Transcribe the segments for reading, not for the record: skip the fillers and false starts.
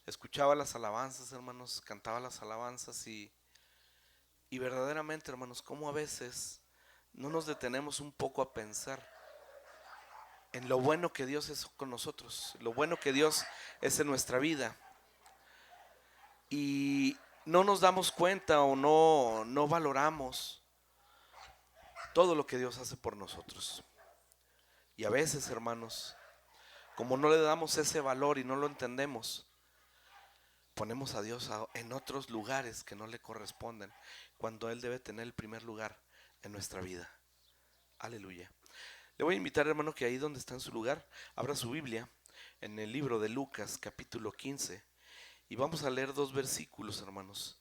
escuchaba las alabanzas, hermanos, cantaba las alabanzas y verdaderamente, hermanos, como a veces no nos detenemos un poco a pensar en lo bueno que Dios es con nosotros, lo bueno que Dios es en nuestra vida y no nos damos cuenta o no valoramos todo lo que Dios hace por nosotros. Y a veces, hermanos, como no le damos ese valor y no lo entendemos, ponemos a Dios en otros lugares que no le corresponden, cuando Él debe tener el primer lugar en nuestra vida. Aleluya. Le voy a invitar, hermano, que ahí donde está en su lugar, abra su Biblia en el libro de Lucas, capítulo 15, y vamos a leer dos versículos, hermanos.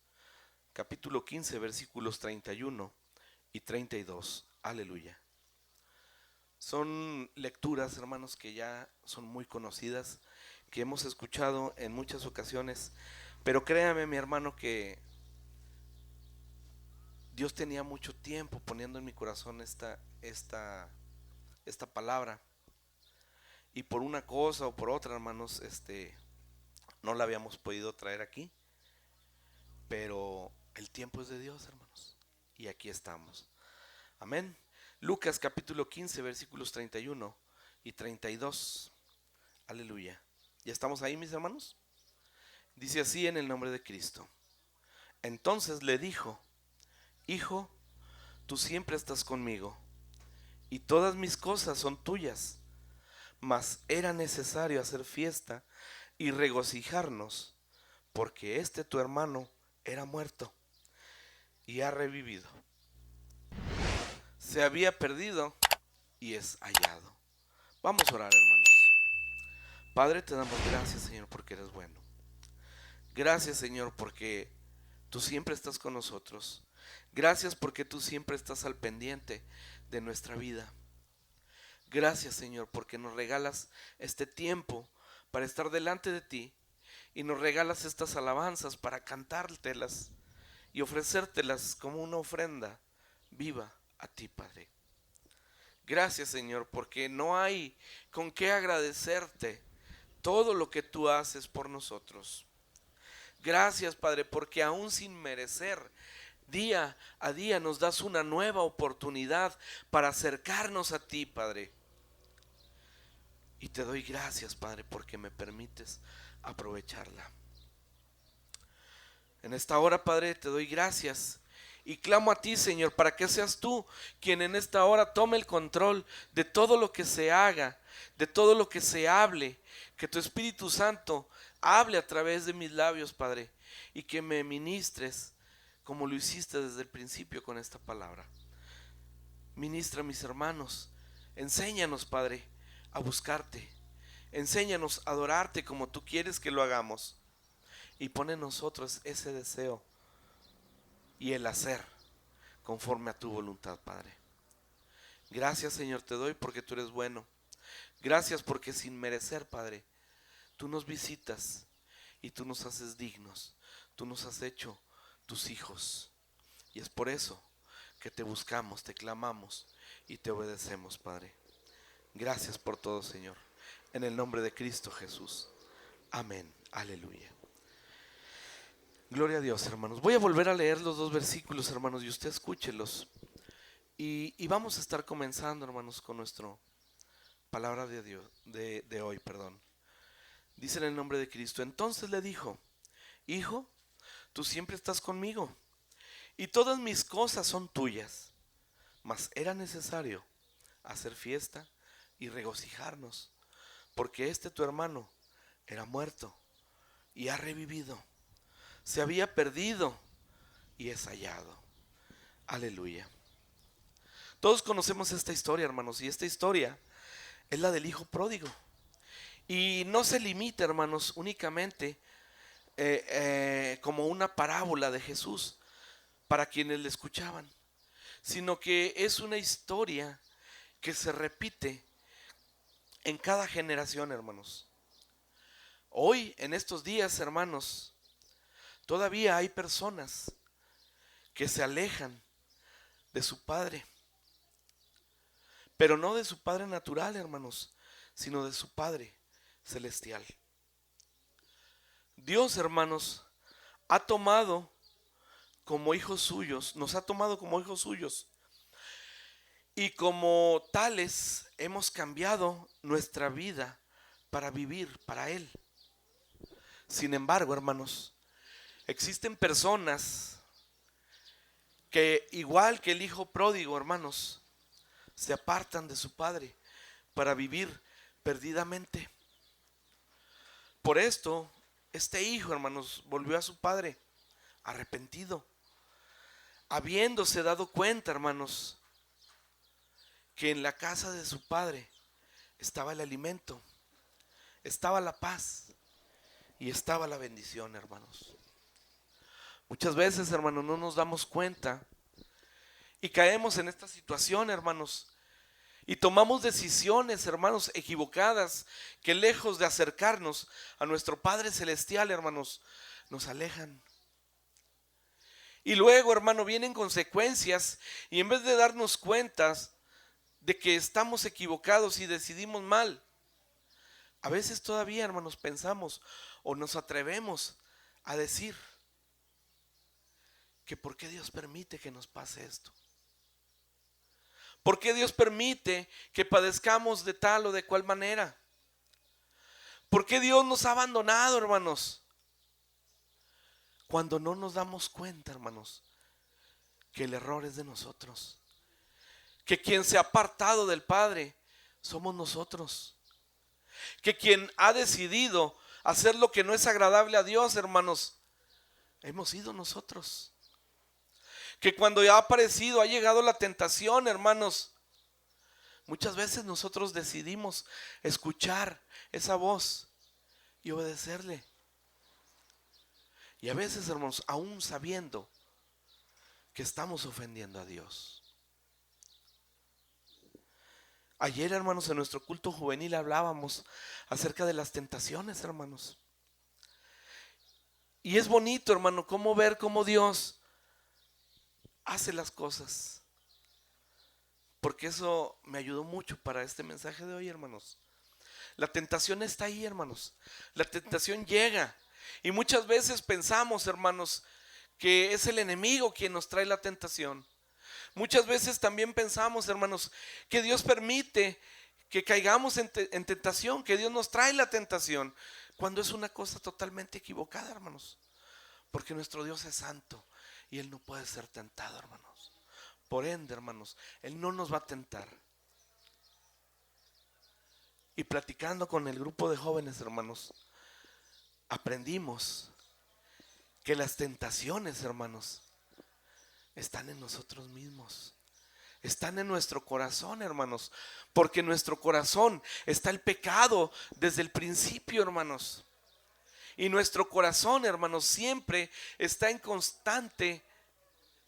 Capítulo 15, versículos 31 y 32. Aleluya. Son lecturas, hermanos, que ya son muy conocidas, que hemos escuchado en muchas ocasiones, pero créame, mi hermano, que Dios tenía mucho tiempo poniendo en mi corazón esta palabra. Y por una cosa o por otra, hermanos, no la habíamos podido traer aquí. Pero el tiempo es de Dios, hermanos. Y aquí estamos. Amén. Lucas capítulo 15, versículos 31 y 32. Aleluya. ¿Ya estamos ahí, mis hermanos? Dice así en el nombre de Cristo. Entonces le dijo: Hijo, tú siempre estás conmigo, y todas mis cosas son tuyas. Mas era necesario hacer fiesta y regocijarnos, porque tu hermano era muerto y ha revivido. Se había perdido y es hallado. Vamos a orar, hermanos. Padre, te damos gracias, Señor, porque eres bueno. Gracias, Señor, porque tú siempre estás con nosotros. Gracias porque tú siempre estás al pendiente de nuestra vida. Gracias, Señor, porque nos regalas este tiempo para estar delante de ti y nos regalas estas alabanzas para cantártelas y ofrecértelas como una ofrenda viva a ti, Padre. Gracias, Señor, porque no hay con qué agradecerte todo lo que tú haces por nosotros. Gracias, Padre, porque aún sin merecer, día a día nos das una nueva oportunidad para acercarnos a ti, Padre. Y te doy gracias, Padre, porque me permites aprovecharla. En esta hora, Padre, te doy gracias y clamo a ti, Señor, para que seas tú quien en esta hora tome el control de todo lo que se haga, de todo lo que se hable, que tu Espíritu Santo hable a través de mis labios, Padre, y que me ministres como lo hiciste desde el principio con esta palabra. Ministra a mis hermanos, enséñanos, Padre, a buscarte, enséñanos a adorarte como tú quieres que lo hagamos, y pone en nosotros ese deseo y el hacer conforme a tu voluntad, Padre. Gracias, Señor, te doy porque tú eres bueno. Gracias porque sin merecer, Padre, tú nos visitas y tú nos haces dignos. Tú nos has hecho tus hijos. Y es por eso que te buscamos, te clamamos y te obedecemos, Padre. Gracias por todo, Señor. En el nombre de Cristo Jesús. Amén. Aleluya. Gloria a Dios, hermanos. Voy a volver a leer los dos versículos, hermanos, y usted escúchelos. Y vamos a estar comenzando, hermanos, con nuestra palabra de Dios, de hoy, perdón. Dice en el nombre de Cristo. Entonces le dijo: Hijo, tú siempre estás conmigo, y todas mis cosas son tuyas. Mas era necesario hacer fiesta y regocijarnos, porque tu hermano era muerto y ha revivido. Se había perdido y es hallado. Aleluya. Todos conocemos esta historia, hermanos, y esta historia es la del hijo pródigo. Y no se limita, hermanos, únicamente como una parábola de Jesús para quienes le escuchaban, sino que es una historia que se repite en cada generación, hermanos. Hoy, en estos días, hermanos, todavía hay personas que se alejan de su padre, pero no de su padre natural, hermanos, sino de su padre celestial. Dios, hermanos, ha tomado como hijos suyos, nos ha tomado como hijos suyos. Y como tales hemos cambiado nuestra vida para vivir para Él. Sin embargo, hermanos, existen personas que, igual que el hijo pródigo, hermanos, se apartan de su padre para vivir perdidamente. Por esto, este hijo, hermanos, volvió a su padre arrepentido, habiéndose dado cuenta, hermanos, que en la casa de su padre estaba el alimento, estaba la paz y estaba la bendición, hermanos. Muchas veces, hermanos, no nos damos cuenta y caemos en esta situación, hermanos, y tomamos decisiones, hermanos, equivocadas, que lejos de acercarnos a nuestro Padre Celestial, hermanos, nos alejan. Y luego, hermano, vienen consecuencias y en vez de darnos cuentas de que estamos equivocados y decidimos mal, a veces todavía, hermanos, pensamos o nos atrevemos a decir que ¿por qué Dios permite que nos pase esto? ¿Por qué Dios permite que padezcamos de tal o de cual manera? ¿Por qué Dios nos ha abandonado, hermanos? Cuando no nos damos cuenta, hermanos, que el error es de nosotros, que quien se ha apartado del Padre somos nosotros, que quien ha decidido hacer lo que no es agradable a Dios, hermanos, hemos sido nosotros. Que cuando ya ha aparecido, ha llegado la tentación, hermanos, muchas veces nosotros decidimos escuchar esa voz y obedecerle. Y a veces, hermanos, aún sabiendo que estamos ofendiendo a Dios. Ayer, hermanos, en nuestro culto juvenil hablábamos acerca de las tentaciones, hermanos. Y es bonito, hermano, cómo ver cómo Dios hace las cosas. Porque eso me ayudó mucho para este mensaje de hoy, hermanos. La tentación está ahí, hermanos. La tentación llega. Y muchas veces pensamos, hermanos, que es el enemigo quien nos trae la tentación. Muchas veces también pensamos, hermanos, que Dios permite que caigamos en tentación, que Dios nos trae la tentación, cuando es una cosa totalmente equivocada, hermanos. Porque nuestro Dios es santo y Él no puede ser tentado, hermanos. Por ende, hermanos, Él no nos va a tentar. Y platicando con el grupo de jóvenes, hermanos, aprendimos que las tentaciones, hermanos, están en nosotros mismos. Están en nuestro corazón, hermanos. Porque en nuestro corazón está el pecado desde el principio, hermanos. Y nuestro corazón, hermanos, siempre está en constante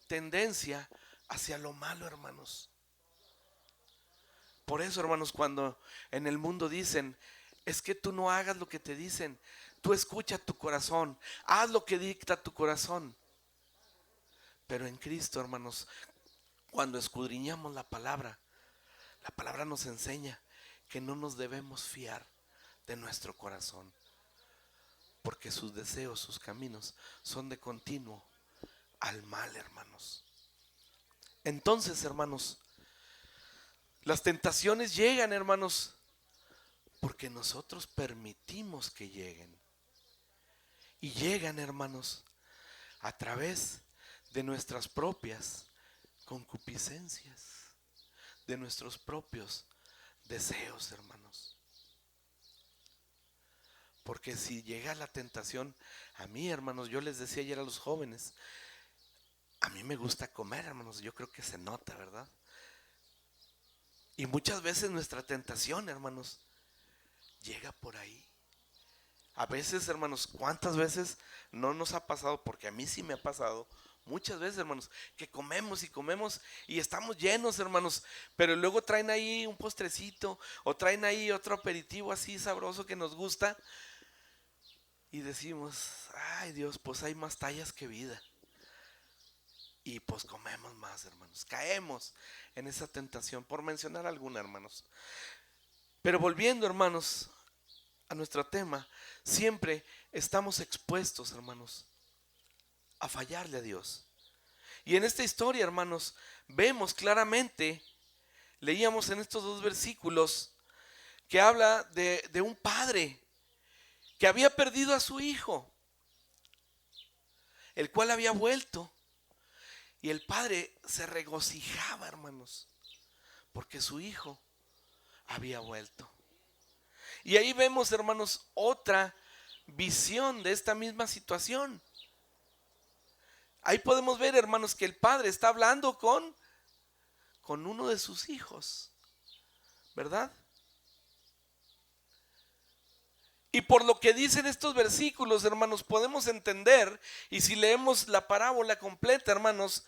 tendencia hacia lo malo, hermanos. Por eso, hermanos, cuando en el mundo dicen, es que tú no hagas lo que te dicen, tú escucha tu corazón, haz lo que dicta tu corazón. Pero en Cristo, hermanos, cuando escudriñamos la palabra nos enseña que no nos debemos fiar de nuestro corazón, porque sus deseos, sus caminos son de continuo al mal, hermanos. Entonces, hermanos, las tentaciones llegan, hermanos, porque nosotros permitimos que lleguen. Y llegan, hermanos, a través de nuestras propias concupiscencias, de nuestros propios deseos, hermanos. Porque si llega la tentación, a mí, hermanos, yo les decía ayer a los jóvenes, a mí me gusta comer, hermanos, yo creo que se nota, ¿verdad? Y muchas veces nuestra tentación, hermanos, llega por ahí. A veces, hermanos, ¿cuántas veces no nos ha pasado? Porque a mí sí me ha pasado. Muchas veces, hermanos, que comemos y comemos y estamos llenos, hermanos, pero luego traen ahí un postrecito o traen ahí otro aperitivo así sabroso que nos gusta y decimos, ay Dios, pues hay más tallas que vida. Y pues comemos más, hermanos. Caemos en esa tentación, por mencionar alguna, hermanos. Pero volviendo, hermanos, a nuestro tema, siempre estamos expuestos, hermanos, a fallarle a Dios. Y en esta historia, hermanos, vemos claramente, leíamos en estos dos versículos, que habla de un padre que había perdido a su hijo, el cual había vuelto. Y el padre se regocijaba, hermanos, porque su hijo había vuelto. Y ahí vemos, hermanos, otra visión de esta misma situación. Ahí podemos ver, hermanos, que el padre está hablando con uno de sus hijos, ¿verdad? Y por lo que dicen estos versículos, hermanos, podemos entender, y si leemos la parábola completa, hermanos,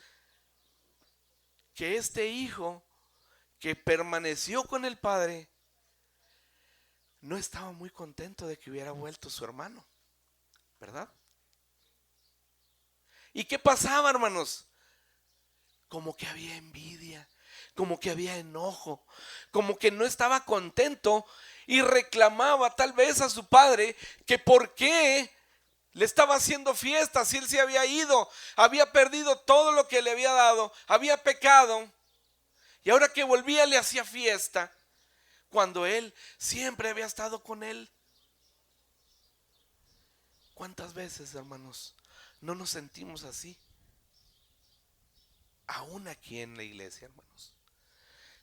que este hijo que permaneció con el padre no estaba muy contento de que hubiera vuelto su hermano, ¿verdad? ¿Y qué pasaba, hermanos? Como que había envidia, como que había enojo, como que no estaba contento y reclamaba tal vez a su padre que por qué le estaba haciendo fiesta si él se había ido, había perdido todo lo que le había dado, había pecado y ahora que volvía le hacía fiesta cuando él siempre había estado con él. ¿Cuántas veces, hermanos, no nos sentimos así? Aún aquí en la iglesia, hermanos.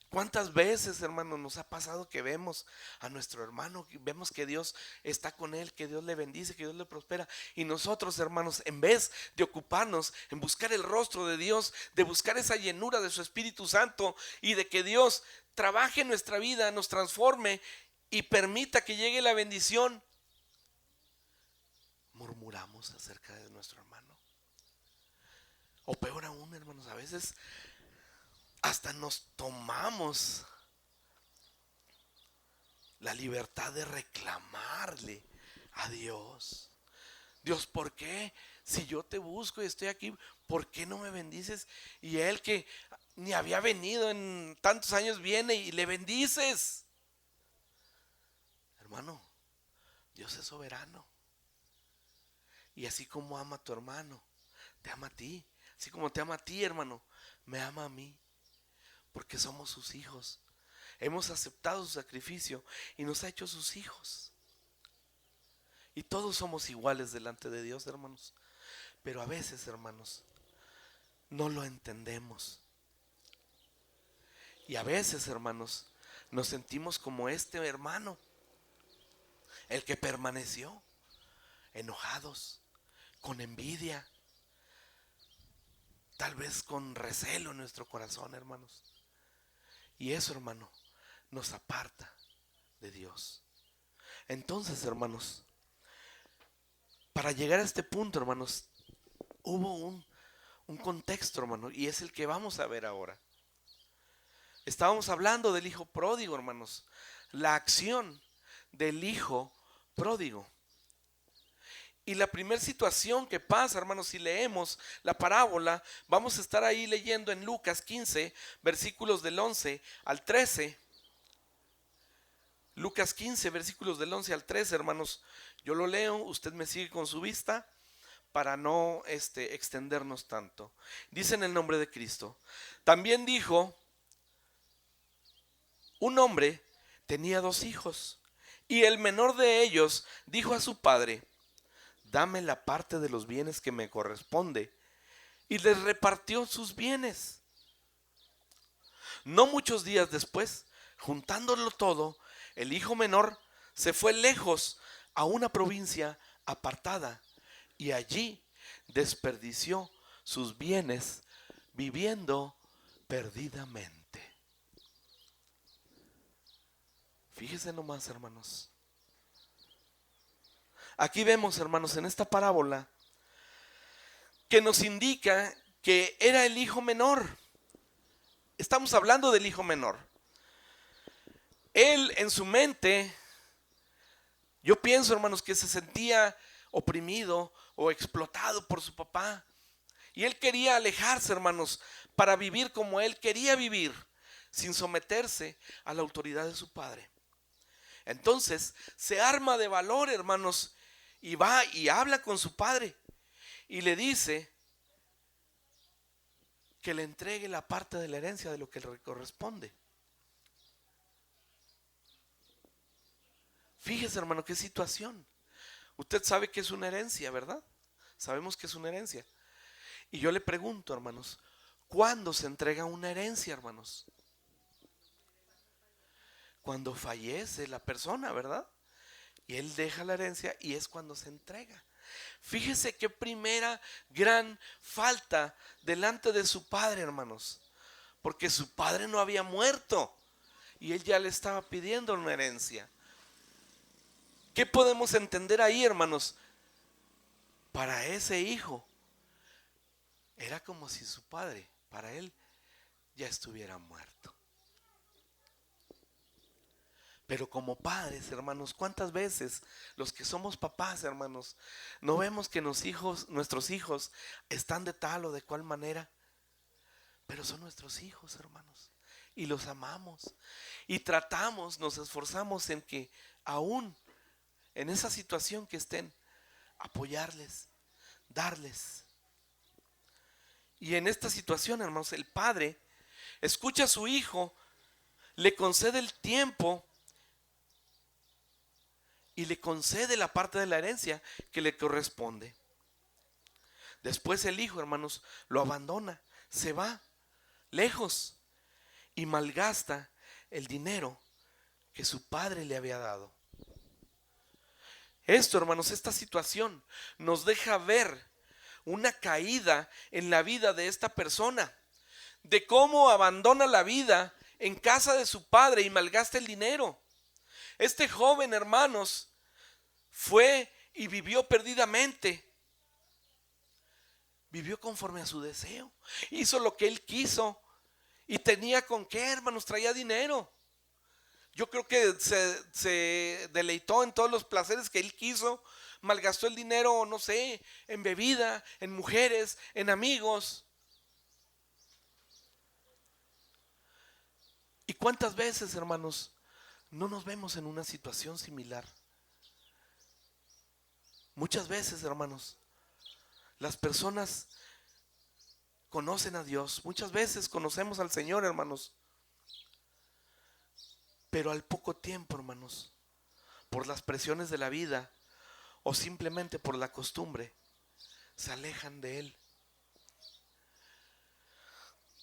¿Cuántas veces, hermanos, nos ha pasado que vemos a nuestro hermano, vemos que Dios está con él, que Dios le bendice, que Dios le prospera? Y nosotros, hermanos, en vez de ocuparnos en buscar el rostro de Dios, de buscar esa llenura de su Espíritu Santo y de que Dios trabaje en nuestra vida, nos transforme y permita que llegue la bendición, murmuramos acerca de nuestro hermano. O peor aún, hermanos, a veces hasta nos tomamos la libertad de reclamarle a Dios. Dios, ¿por qué? Si yo te busco y estoy aquí, ¿por qué no me bendices? Y él que ni había venido en tantos años viene y le bendices. Hermano, Dios es soberano. Y así como ama a tu hermano, te ama a ti. Así como te ama a ti, hermano, me ama a mí. Porque somos sus hijos. Hemos aceptado su sacrificio y nos ha hecho sus hijos. Y todos somos iguales delante de Dios, hermanos. Pero a veces, hermanos, no lo entendemos. Y a veces, hermanos, nos sentimos como este hermano, el que permaneció, enojados, con envidia, tal vez con recelo en nuestro corazón, hermanos. Y eso, hermano, nos aparta de Dios. Entonces, hermanos, para llegar a este punto, hermanos, hubo un contexto, hermano, y es el que vamos a ver ahora. Estábamos hablando del hijo pródigo, hermanos, la acción del hijo pródigo. Y la primera situación que pasa, hermanos, si leemos la parábola, vamos a estar ahí leyendo en Lucas 15, versículos del 11 al 13. Lucas 15, versículos del 11 al 13, hermanos. Yo lo leo, usted me sigue con su vista para no extendernos tanto. Dice en el nombre de Cristo. También dijo, un hombre tenía 2 hijos, y el menor de ellos dijo a su padre, dame la parte de los bienes que me corresponde. Y les repartió sus bienes. No muchos días después, juntándolo todo, el hijo menor se fue lejos a una provincia apartada y allí desperdició sus bienes viviendo perdidamente. Fíjese nomás, hermanos. Aquí vemos, hermanos, en esta parábola que nos indica que era el hijo menor. Estamos hablando del hijo menor. Él en su mente, yo pienso, hermanos, que se sentía oprimido o explotado por su papá. Y él quería alejarse, hermanos, para vivir como él quería vivir, sin someterse a la autoridad de su padre. Entonces se arma de valor, hermanos, y va y habla con su padre y le dice que le entregue la parte de la herencia de lo que le corresponde. Fíjese, hermano, qué situación. Usted sabe que es una herencia, ¿verdad? Sabemos que es una herencia. Y yo le pregunto, hermanos, ¿cuándo se entrega una herencia, hermanos? Cuando fallece la persona, ¿verdad? Y él deja la herencia y es cuando se entrega. Fíjese qué primera gran falta delante de su padre, hermanos. Porque su padre no había muerto y él ya le estaba pidiendo una herencia. ¿Qué podemos entender ahí, hermanos? Para ese hijo era como si su padre, para él, ya estuviera muerto. Pero como padres, hermanos, ¿cuántas veces los que somos papás, hermanos, no vemos que nuestros hijos están de tal o de cual manera? Pero son nuestros hijos, hermanos, y los amamos. Y tratamos, nos esforzamos en que aún en esa situación que estén, apoyarles, darles. Y en esta situación, hermanos, el padre escucha a su hijo, le concede el tiempo y le concede la parte de la herencia que le corresponde. Después el hijo, hermanos, lo abandona, se va lejos y malgasta el dinero que su padre le había dado. Esto, hermanos, esta situación nos deja ver una caída en la vida de esta persona, de cómo abandona la vida en casa de su padre y malgasta el dinero. Este joven, hermanos, fue y vivió perdidamente. Vivió conforme a su deseo. Hizo lo que él quiso. Y tenía con qué, hermanos, traía dinero. Yo creo que se deleitó en todos los placeres que él quiso. Malgastó el dinero, no sé, en bebida, en mujeres, en amigos. ¿Y cuántas veces, hermanos, no nos vemos en una situación similar? Muchas veces, hermanos, las personas conocen a Dios. Muchas veces conocemos al Señor, hermanos. Pero al poco tiempo, hermanos, por las presiones de la vida o simplemente por la costumbre, se alejan de Él.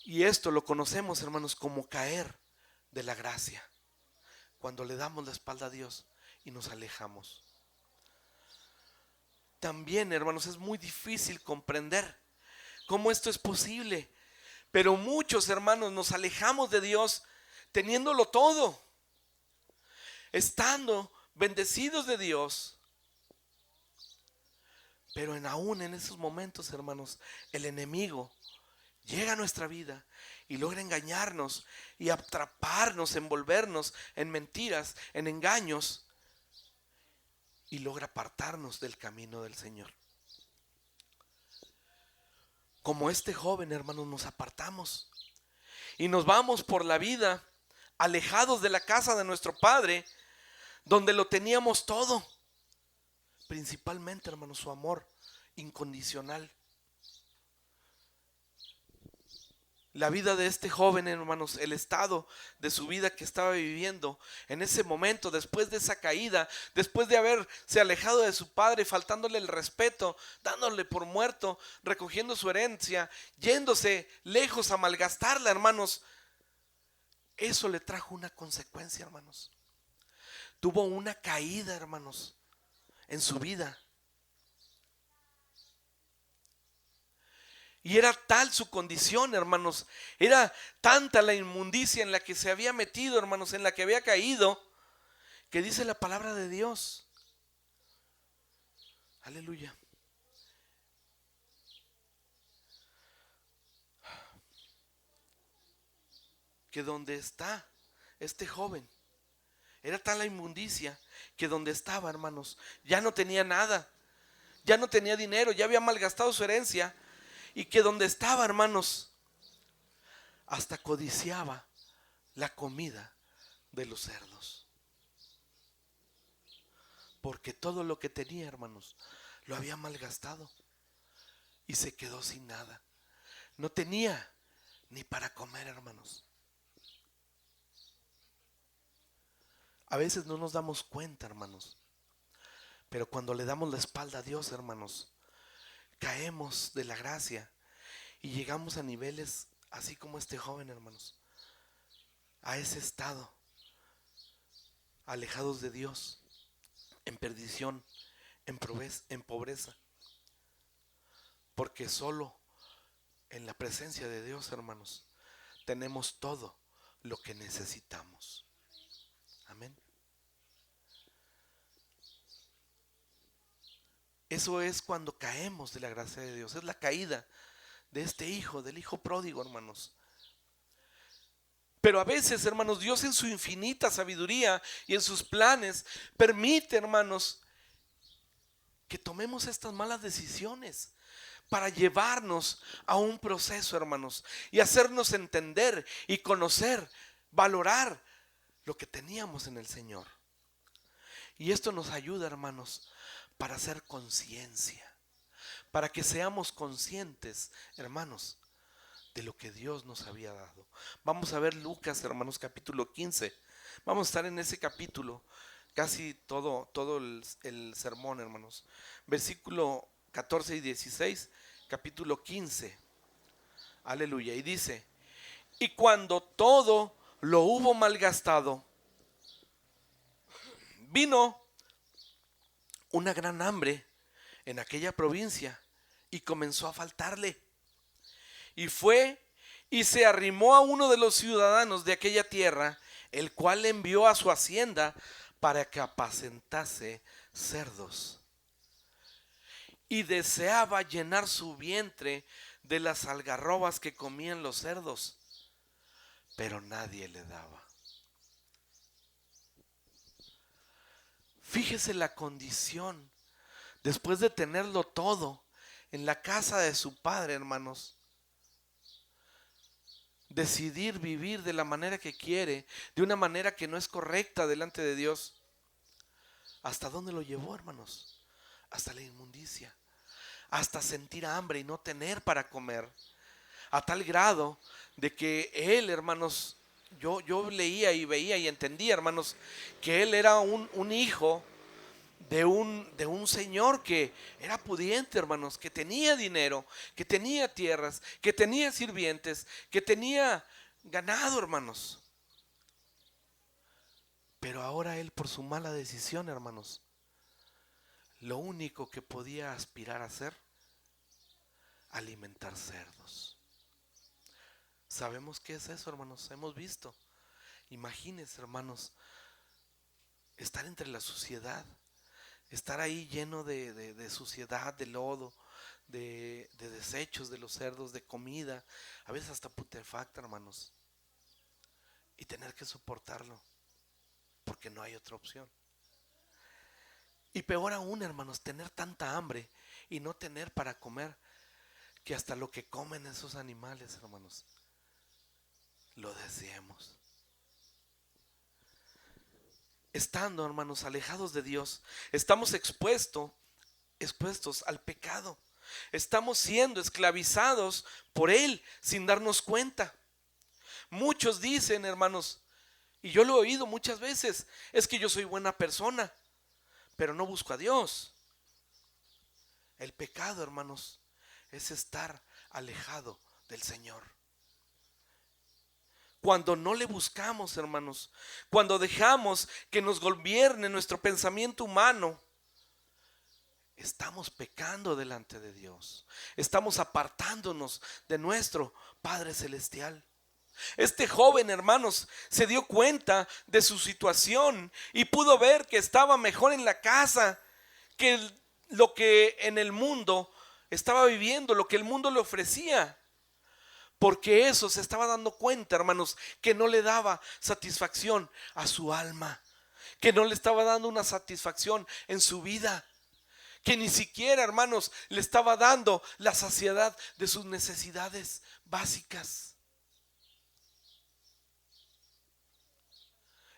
Y esto lo conocemos, hermanos, como caer de la gracia. Cuando le damos la espalda a Dios y nos alejamos. También, hermanos, es muy difícil comprender cómo esto es posible. Pero muchos, hermanos, nos alejamos de Dios teniéndolo todo. Estando bendecidos de Dios. Pero aún en esos momentos, hermanos, el enemigo llega a nuestra vida y logra engañarnos y atraparnos, envolvernos en mentiras, en engaños, y logra apartarnos del camino del Señor. Como este joven, hermanos, nos apartamos y nos vamos por la vida alejados de la casa de nuestro Padre, donde lo teníamos todo. Principalmente, hermanos, su amor incondicional. La vida de este joven, hermanos, el estado de su vida que estaba viviendo en ese momento, después de esa caída, después de haberse alejado de su padre, faltándole el respeto, dándole por muerto, recogiendo su herencia, yéndose lejos a malgastarla, hermanos, eso le trajo una consecuencia, hermanos. Tuvo una caída, hermanos, en su vida. Y era tal su condición, hermanos. Era tanta la inmundicia en la que se había metido, hermanos, en la que había caído, que dice la palabra de Dios. Aleluya. Que donde está este joven, era tal la inmundicia que donde estaba, hermanos, ya no tenía nada. Ya no tenía dinero, ya había malgastado su herencia. Y que donde estaba, hermanos, hasta codiciaba la comida de los cerdos. porque todo lo que tenía, hermanos, lo había malgastado y se quedó sin nada. No tenía ni para comer, hermanos. A veces no nos damos cuenta, hermanos, pero cuando le damos la espalda a Dios, hermanos, caemos de la gracia y llegamos a niveles así como este joven, hermanos, a ese estado, alejados de Dios, en perdición, en pobreza, porque solo en la presencia de Dios, hermanos, tenemos todo lo que necesitamos. Amén. Eso es cuando caemos de la gracia de Dios. Es la caída de este hijo, del hijo pródigo, hermanos. Pero a veces, hermanos, Dios en su infinita sabiduría y en sus planes permite, hermanos, que tomemos estas malas decisiones para llevarnos a un proceso, hermanos, y hacernos entender y conocer, valorar lo que teníamos en el Señor. Y esto nos ayuda, hermanos, para hacer conciencia, para que seamos conscientes, hermanos, de lo que Dios nos había dado. Vamos a ver Lucas, hermanos, capítulo 15. Vamos a estar en ese capítulo casi todo el sermón, hermanos. Versículo 14 y 16, capítulo 15. Aleluya. Y dice: y cuando todo lo hubo malgastado, vino una gran hambre en aquella provincia y comenzó a faltarle. Y fue y se arrimó a uno de los ciudadanos de aquella tierra, el cual le envió a su hacienda para que apacentase cerdos. Y deseaba llenar su vientre de las algarrobas que comían los cerdos, pero nadie le daba. Fíjese la condición, después de tenerlo todo en la casa de su padre, hermanos, decidir vivir de la manera que quiere, de una manera que no es correcta delante de Dios. ¿Hasta dónde lo llevó, hermanos? Hasta la inmundicia, hasta sentir hambre y no tener para comer, a tal grado de que él, hermanos, yo leía y veía y entendía, hermanos, que él era un hijo de un señor que era pudiente, hermanos, que tenía dinero, que tenía tierras, que tenía sirvientes, que tenía ganado, hermanos. Pero ahora él, por su mala decisión, hermanos, lo único que podía aspirar a hacer, alimentar cerdos. ¿Sabemos qué es eso, hermanos? Hemos visto. Imagínense, hermanos, estar entre la suciedad, estar ahí lleno de suciedad, de lodo, de desechos de los cerdos, de comida, a veces hasta putrefacta, hermanos, y tener que soportarlo, porque no hay otra opción. Y peor aún, hermanos, tener tanta hambre y no tener para comer, que hasta lo que comen esos animales, hermanos, lo deseemos. Estando, hermanos, alejados de Dios, estamos expuestos al pecado. Estamos siendo esclavizados por él sin darnos cuenta. Muchos dicen, hermanos, y yo lo he oído muchas veces, es que yo soy buena persona, pero no busco a Dios. El pecado, hermanos, es estar alejado del Señor. Cuando no le buscamos, hermanos, cuando dejamos que nos gobierne nuestro pensamiento humano, estamos pecando delante de Dios. Estamos apartándonos de nuestro Padre Celestial. Este joven, hermanos, se dio cuenta de su situación y pudo ver que estaba mejor en la casa que lo que en el mundo estaba viviendo, lo que el mundo le ofrecía. Porque eso se estaba dando cuenta, hermanos, que no le daba satisfacción a su alma, que no le estaba dando una satisfacción en su vida, que ni siquiera, hermanos, le estaba dando la saciedad de sus necesidades básicas.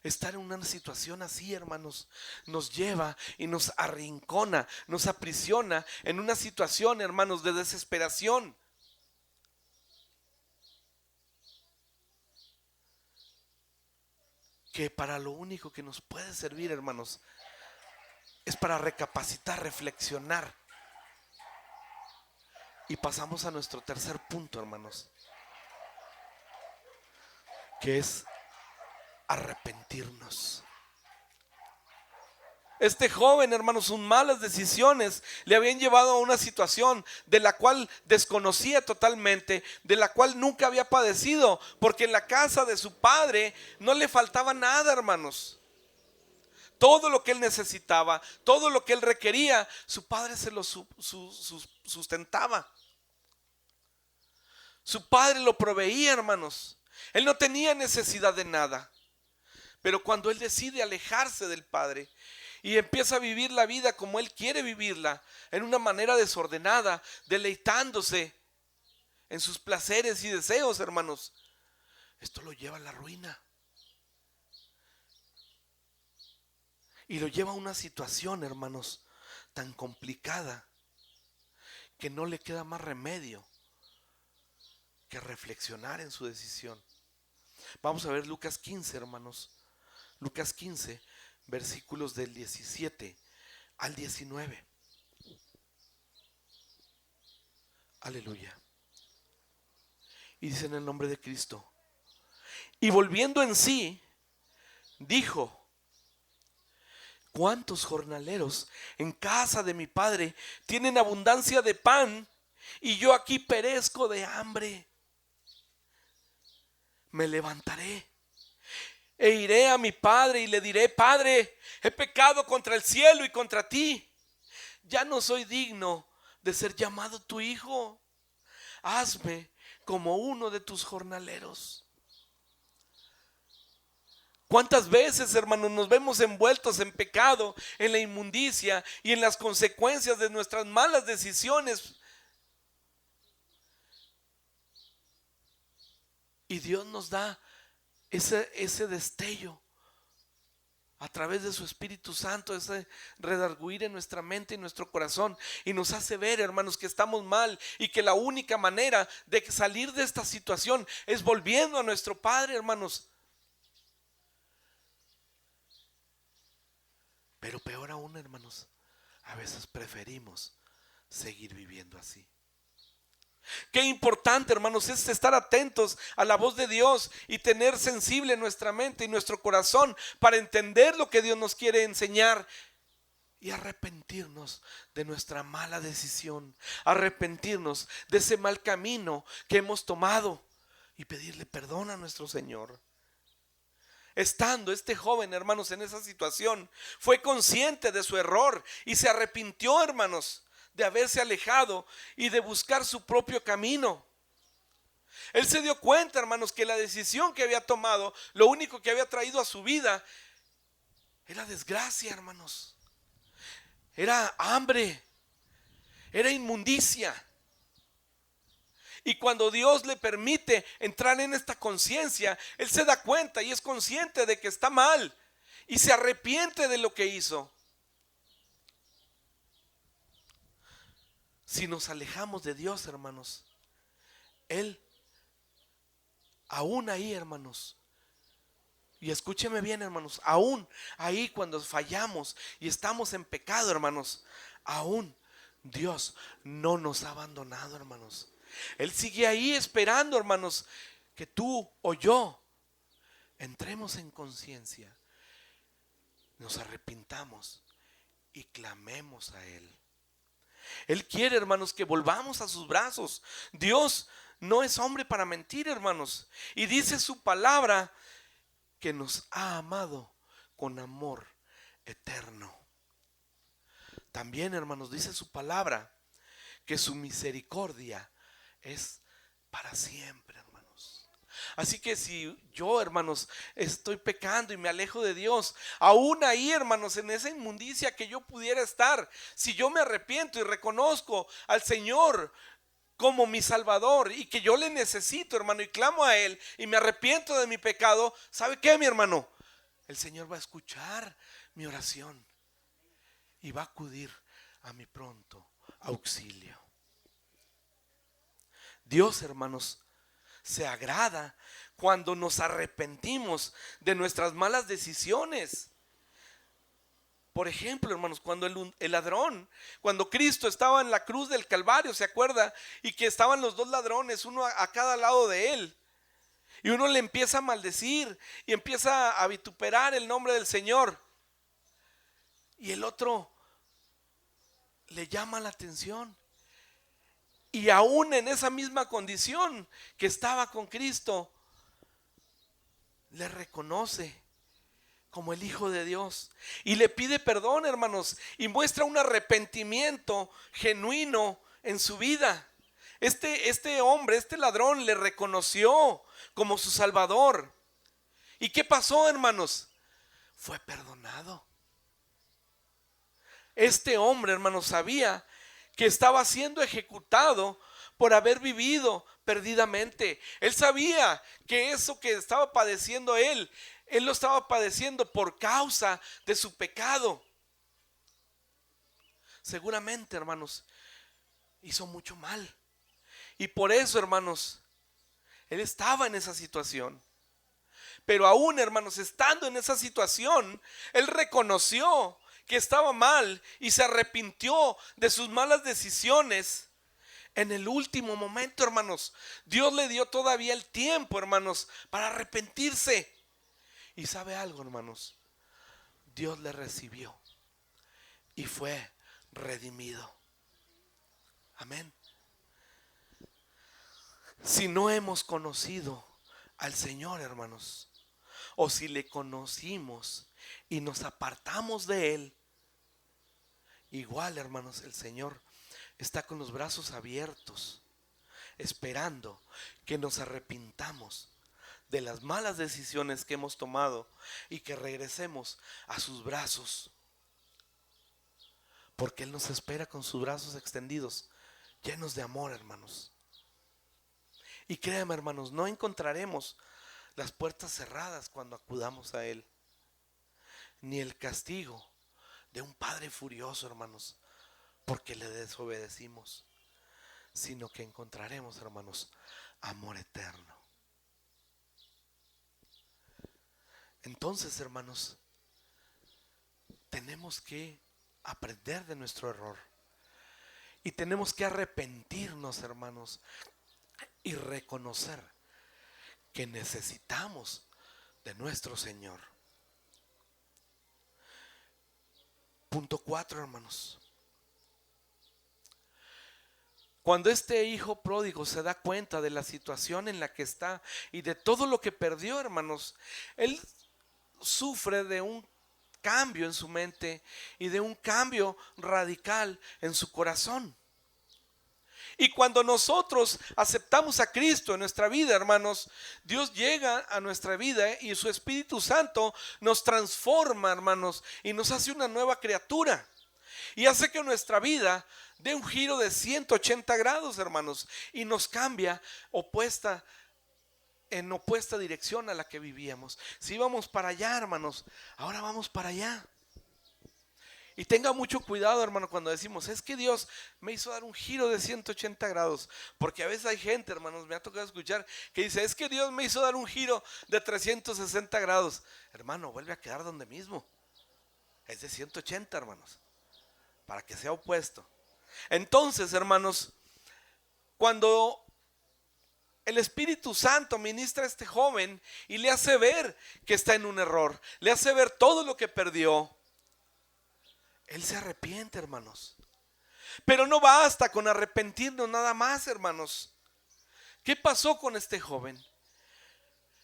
Estar en una situación así, hermanos, nos lleva y nos arrincona, nos aprisiona en una situación, hermanos, de desesperación. Que para lo único que nos puede servir, hermanos, es para recapacitar, reflexionar. Y pasamos a nuestro tercer punto, hermanos, que es arrepentirnos. Este joven, hermanos, sus malas decisiones le habían llevado a una situación de la cual desconocía totalmente, de la cual nunca había padecido, porque en la casa de su padre no le faltaba nada, hermanos. Todo lo que él necesitaba, todo lo que él requería, su padre se lo sustentaba. Su padre lo proveía, hermanos. Él no tenía necesidad de nada. Pero cuando él decide alejarse del padre y empieza a vivir la vida como él quiere vivirla, en una manera desordenada, deleitándose en sus placeres y deseos, hermanos, esto lo lleva a la ruina. Y lo lleva a una situación, hermanos, tan complicada que no le queda más remedio que reflexionar en su decisión. Vamos a ver Lucas 15, hermanos. Lucas 15, versículos del 17 al 19. Aleluya. Y dice en el nombre de Cristo: y volviendo en sí, dijo: ¿cuántos jornaleros en casa de mi padre tienen abundancia de pan y yo aquí perezco de hambre? Me levantaré e iré a mi padre y le diré: Padre, he pecado contra el cielo y contra ti. Ya no soy digno de ser llamado tu hijo. Hazme como uno de tus jornaleros. ¿Cuántas veces, hermanos, nos vemos envueltos en pecado, en la inmundicia y en las consecuencias de nuestras malas decisiones? Y Dios nos da ese destello a través de su Espíritu Santo, ese redarguir en nuestra mente y nuestro corazón, y nos hace ver, hermanos, que estamos mal y que la única manera de salir de esta situación es volviendo a nuestro Padre, hermanos. Pero peor aún, hermanos, a veces preferimos seguir viviendo así. Qué importante, hermanos, es estar atentos a la voz de Dios y tener sensible nuestra mente y nuestro corazón para entender lo que Dios nos quiere enseñar y arrepentirnos de nuestra mala decisión, arrepentirnos de ese mal camino que hemos tomado y pedirle perdón a nuestro Señor. Estando este joven, hermanos, en esa situación, fue consciente de su error y se arrepintió, hermanos, de haberse alejado y de buscar su propio camino. Él se dio cuenta, hermanos, que la decisión que había tomado, lo único que había traído a su vida era desgracia, hermanos. Era hambre, era inmundicia. Y cuando Dios le permite entrar en esta conciencia, él se da cuenta y es consciente de que está mal y se arrepiente de lo que hizo. Si nos alejamos de Dios, hermanos, Él, aún ahí, hermanos, y escúcheme bien, hermanos, aún ahí cuando fallamos y estamos en pecado, hermanos, aún Dios no nos ha abandonado, hermanos. Él sigue ahí esperando, hermanos, que tú o yo entremos en conciencia, nos arrepintamos y clamemos a Él. Él quiere, hermanos, que volvamos a sus brazos. Dios no es hombre para mentir, hermanos. Y dice su palabra que nos ha amado con amor eterno. También, hermanos, dice su palabra que su misericordia es para siempre, hermanos. Así que si yo, hermanos, estoy pecando y me alejo de Dios, aún ahí, hermanos, en esa inmundicia que yo pudiera estar, si yo me arrepiento y reconozco al Señor como mi Salvador y que yo le necesito, hermano, y clamo a Él y me arrepiento de mi pecado, ¿sabe qué, mi hermano? el Señor va a escuchar mi oración y va a acudir a mi pronto auxilio. Dios, hermanos, se agrada cuando nos arrepentimos de nuestras malas decisiones. Por ejemplo, hermanos, cuando el ladrón, cuando Cristo estaba en la cruz del Calvario, ¿se acuerda? Y que estaban los dos ladrones, uno a cada lado de él. Y uno le empieza a maldecir y empieza a vituperar el nombre del Señor. Y el otro le llama la atención. Y aún en esa misma condición que estaba con Cristo, le reconoce como el Hijo de Dios y le pide perdón, hermanos, y muestra un arrepentimiento genuino en su vida. Este hombre, este ladrón, le reconoció como su Salvador. ¿Y qué pasó, hermanos? Fue perdonado. Este hombre, hermanos, sabía que estaba siendo ejecutado por haber vivido perdidamente. Él sabía que eso que estaba padeciendo él lo estaba padeciendo por causa de su pecado. Seguramente, hermanos, hizo mucho mal. Y por eso, hermanos, él estaba en esa situación. Pero aún, hermanos, estando en esa situación, él reconoció que estaba mal y se arrepintió de sus malas decisiones. En el último momento, hermanos, Dios le dio todavía el tiempo, hermanos, para arrepentirse. Y sabe algo, hermanos, Dios le recibió y fue redimido. Amén. Si no hemos conocido al Señor, hermanos, o si le conocimos y nos apartamos de Él, igual, hermanos, el Señor está con los brazos abiertos, esperando que nos arrepintamos de las malas decisiones que hemos tomado y que regresemos a sus brazos. Porque Él nos espera con sus brazos extendidos, llenos de amor, hermanos. Y créanme, hermanos, no encontraremos las puertas cerradas cuando acudamos a Él, ni el castigo de un padre furioso, hermanos, porque le desobedecimos, sino que encontraremos, hermanos, amor eterno. Entonces, hermanos, tenemos que aprender de nuestro error y tenemos que arrepentirnos, hermanos, y reconocer que necesitamos de nuestro Señor. Punto 4, hermanos. Cuando este hijo pródigo se da cuenta de la situación en la que está y de todo lo que perdió, hermanos, él sufre de un cambio en su mente y de un cambio radical en su corazón. Y cuando nosotros aceptamos a Cristo en nuestra vida, hermanos, Dios llega a nuestra vida y su Espíritu Santo nos transforma, hermanos, y nos hace una nueva criatura. Y hace que nuestra vida dé un giro de 180 grados, hermanos, y nos cambia en opuesta dirección a la que vivíamos. Si íbamos para allá, hermanos, ahora vamos para allá. Y tenga mucho cuidado, hermano, cuando decimos, es que Dios me hizo dar un giro de 180 grados. Porque a veces hay gente, hermanos, me ha tocado escuchar, que dice, es que Dios me hizo dar un giro de 360 grados. Hermano, vuelve a quedar donde mismo. Es de 180, hermanos, para que sea opuesto. Entonces, hermanos, cuando el Espíritu Santo ministra a este joven y le hace ver que está en un error, le hace ver todo lo que perdió, él se arrepiente, hermanos. Pero no basta con arrepentirnos nada más, hermanos. ¿Qué pasó con este joven?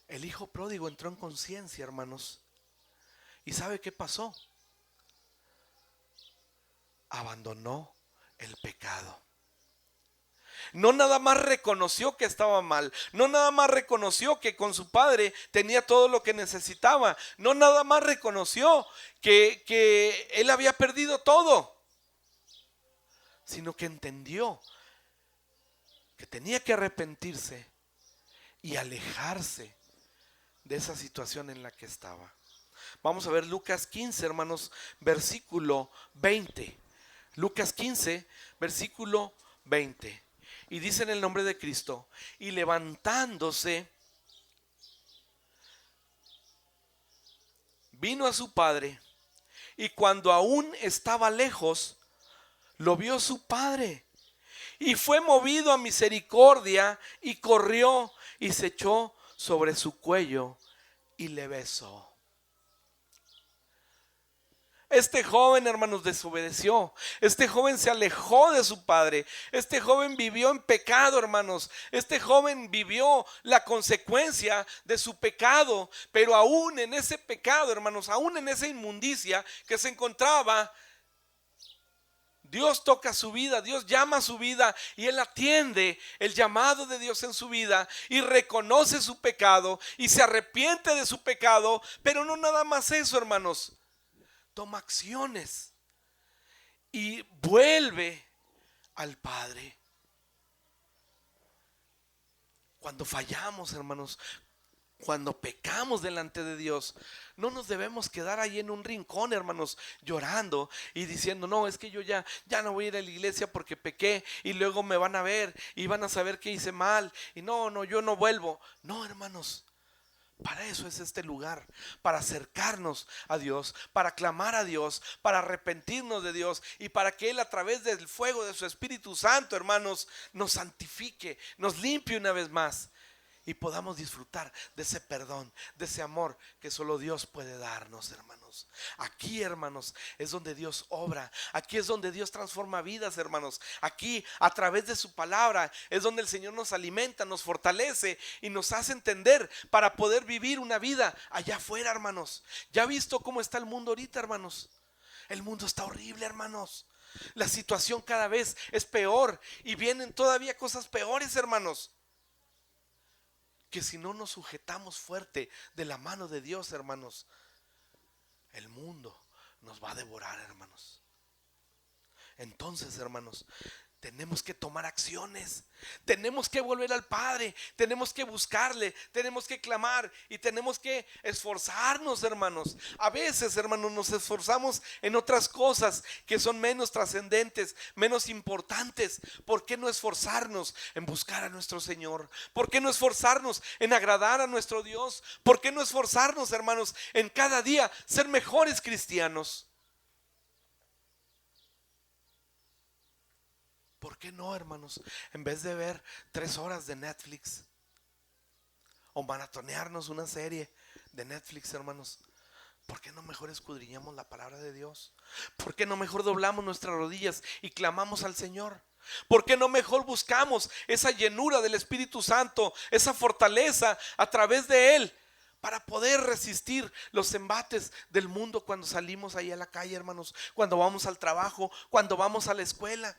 El hijo pródigo entró en conciencia, hermanos. ¿Y sabe qué pasó? Abandonó el pecado. No nada más reconoció que estaba mal, no nada más reconoció que con su padre tenía todo lo que necesitaba, no nada más reconoció que él había perdido todo, sino que entendió que tenía que arrepentirse y alejarse de esa situación en la que estaba. Vamos a ver Lucas 15, hermanos, versículo 20. Lucas 15, versículo 20. Y dice en el nombre de Cristo: y levantándose, vino a su padre, y cuando aún estaba lejos, lo vio su padre, y fue movido a misericordia, y corrió y se echó sobre su cuello y le besó. Este joven, hermanos, desobedeció. Este joven se alejó de su padre. Este joven vivió en pecado, hermanos. Este joven vivió la consecuencia de su pecado. Pero aún en ese pecado, hermanos, aún en esa inmundicia que se encontraba, Dios toca su vida, Dios llama a su vida y él atiende el llamado de Dios en su vida y reconoce su pecado y se arrepiente de su pecado. Pero no nada más eso, hermanos. Toma acciones y vuelve al Padre. Cuando fallamos, hermanos, cuando pecamos delante de Dios, no nos debemos quedar ahí en un rincón, hermanos, llorando y diciendo: no, es que yo ya no voy a ir a la iglesia porque pequé y luego me van a ver y van a saber que hice mal y no, yo no vuelvo. No, hermanos. Para eso es este lugar, para acercarnos a Dios, para clamar a Dios, para arrepentirnos de Dios y para que Él, a través del fuego de su Espíritu Santo, hermanos, nos santifique, nos limpie una vez más y podamos disfrutar de ese perdón, de ese amor que solo Dios puede darnos, hermanos. Aquí, hermanos, es donde Dios obra. Aquí es donde Dios transforma vidas, hermanos. Aquí, a través de su palabra, es donde el Señor nos alimenta, nos fortalece y nos hace entender para poder vivir una vida allá afuera, hermanos. ¿Ya ha visto cómo está el mundo ahorita, hermanos? El mundo está horrible, hermanos. La situación cada vez es peor y vienen todavía cosas peores, hermanos. Que si no nos sujetamos fuerte de la mano de Dios, hermanos, el mundo nos va a devorar, hermanos. Entonces, hermanos, tenemos que tomar acciones. Tenemos que volver al Padre. Tenemos que buscarle. Tenemos que clamar. Y tenemos que esforzarnos, hermanos. A veces, hermanos, nos esforzamos en otras cosas que son menos trascendentes, menos importantes. ¿Por qué no esforzarnos en buscar a nuestro Señor? ¿Por qué no esforzarnos en agradar a nuestro Dios? ¿Por qué no esforzarnos, hermanos, en cada día ser mejores cristianos? ¿Por qué no, hermanos? En vez de ver 3 horas de Netflix o maratonearnos una serie de Netflix, hermanos, ¿por qué no mejor escudriñamos la palabra de Dios? ¿Por qué no mejor doblamos nuestras rodillas y clamamos al Señor? ¿Por qué no mejor buscamos esa llenura del Espíritu Santo, esa fortaleza a través de Él, para poder resistir los embates del mundo cuando salimos ahí a la calle, hermanos, cuando vamos al trabajo, cuando vamos a la escuela?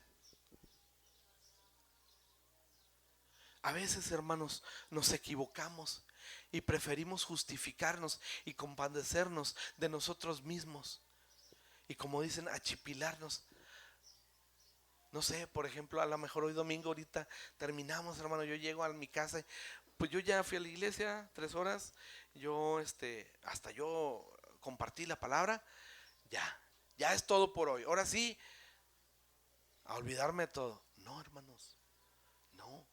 A veces, hermanos, nos equivocamos y preferimos justificarnos y compadecernos de nosotros mismos. Y como dicen, achipilarnos. No sé, por ejemplo, a lo mejor hoy domingo ahorita terminamos, hermano, yo llego a mi casa, pues yo ya fui a la iglesia 3 horas, yo hasta yo compartí la palabra, ya es todo por hoy. Ahora sí, a olvidarme de todo. No, hermanos, no.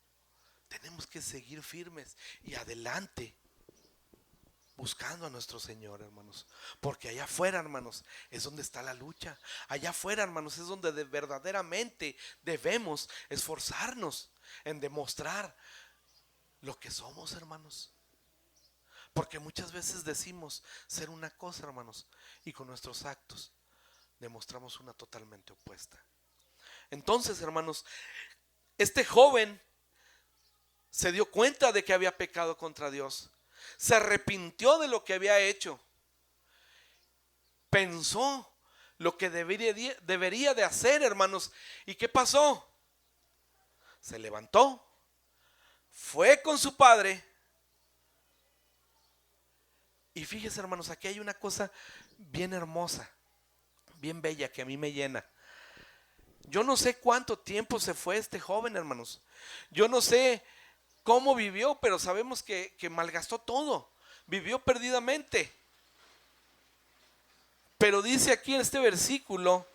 Tenemos que seguir firmes y adelante, buscando a nuestro Señor, hermanos. Porque allá afuera, hermanos, es donde está la lucha. Allá afuera, hermanos, es donde verdaderamente debemos esforzarnos en demostrar lo que somos, hermanos. Porque muchas veces decimos ser una cosa, hermanos, y con nuestros actos demostramos una totalmente opuesta. Entonces, hermanos, este joven se dio cuenta de que había pecado contra Dios. Se arrepintió de lo que había hecho. Pensó lo que debería de hacer, hermanos. ¿Y qué pasó? Se levantó, fue con su padre. Y fíjese, hermanos, aquí hay una cosa bien hermosa, bien bella, que a mí me llena. Yo no sé cuánto tiempo se fue este joven, hermanos. Yo no sé cómo vivió, pero sabemos que malgastó todo. Vivió perdidamente. Pero dice aquí en este versículo,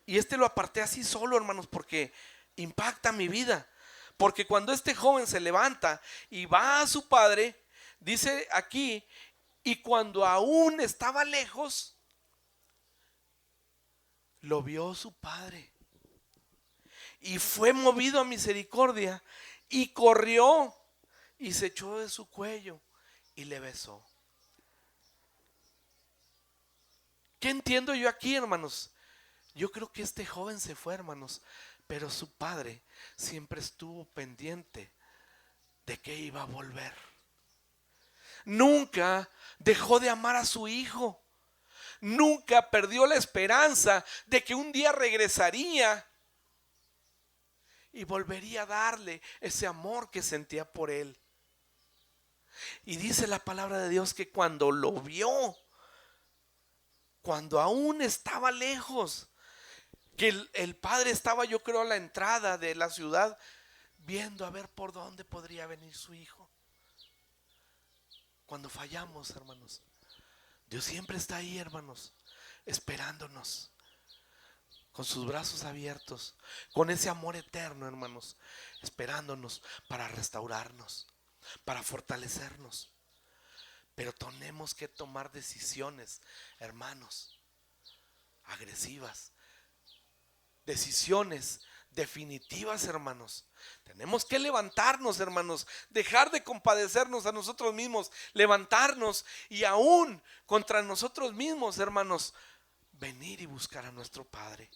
y lo aparté así solo, hermanos, porque impacta mi vida. Porque cuando este joven se levanta y va a su padre, dice aquí, y cuando aún estaba lejos, lo vio su padre. Y fue movido a misericordia y corrió y se echó de su cuello y le besó. ¿Qué entiendo yo aquí, hermanos? Yo creo que este joven se fue, hermanos, pero su padre siempre estuvo pendiente de que iba a volver. Nunca dejó de amar a su hijo. Nunca perdió la esperanza de que un día regresaría y volvería a darle ese amor que sentía por él. Y dice la palabra de Dios que cuando lo vio, cuando aún estaba lejos, que el padre estaba, yo creo, a la entrada de la ciudad, viendo a ver por dónde podría venir su hijo. Cuando fallamos, hermanos, Dios siempre está ahí, hermanos, esperándonos, con sus brazos abiertos, con ese amor eterno, hermanos, esperándonos para restaurarnos, para fortalecernos. Pero tenemos que tomar decisiones, hermanos, agresivas, decisiones definitivas, hermanos. Tenemos que levantarnos, hermanos, dejar de compadecernos a nosotros mismos, levantarnos y aún contra nosotros mismos, hermanos, venir y buscar a nuestro Padre.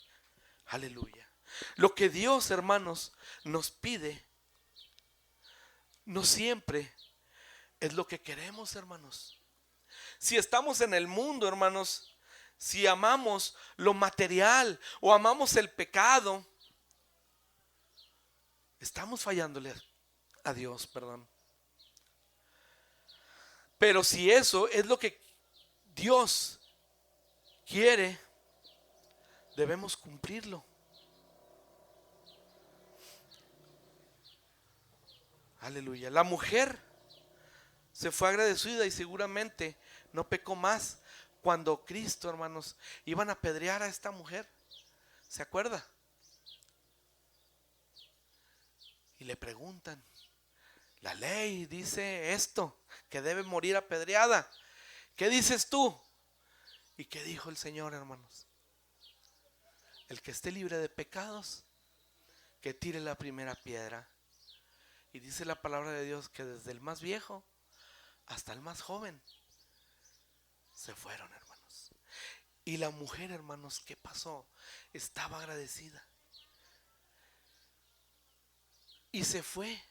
Aleluya. Lo que Dios, hermanos, nos pide no siempre es lo que queremos, hermanos. Si estamos en el mundo, hermanos, si amamos lo material o amamos el pecado, estamos fallándole a Dios, perdón. Pero si eso es lo que Dios quiere, debemos cumplirlo. Aleluya. La mujer se fue agradecida y seguramente no pecó más cuando Cristo, hermanos, iban a apedrear a esta mujer. ¿Se acuerda? Y le preguntan, la ley dice esto, que debe morir apedreada. ¿Qué dices tú? ¿Y qué dijo el Señor, hermanos? El que esté libre de pecados, que tire la primera piedra. Y dice la palabra de Dios que desde el más viejo hasta el más joven se fueron, hermanos. Y la mujer, hermanos, ¿qué pasó? Estaba agradecida. Y se fue.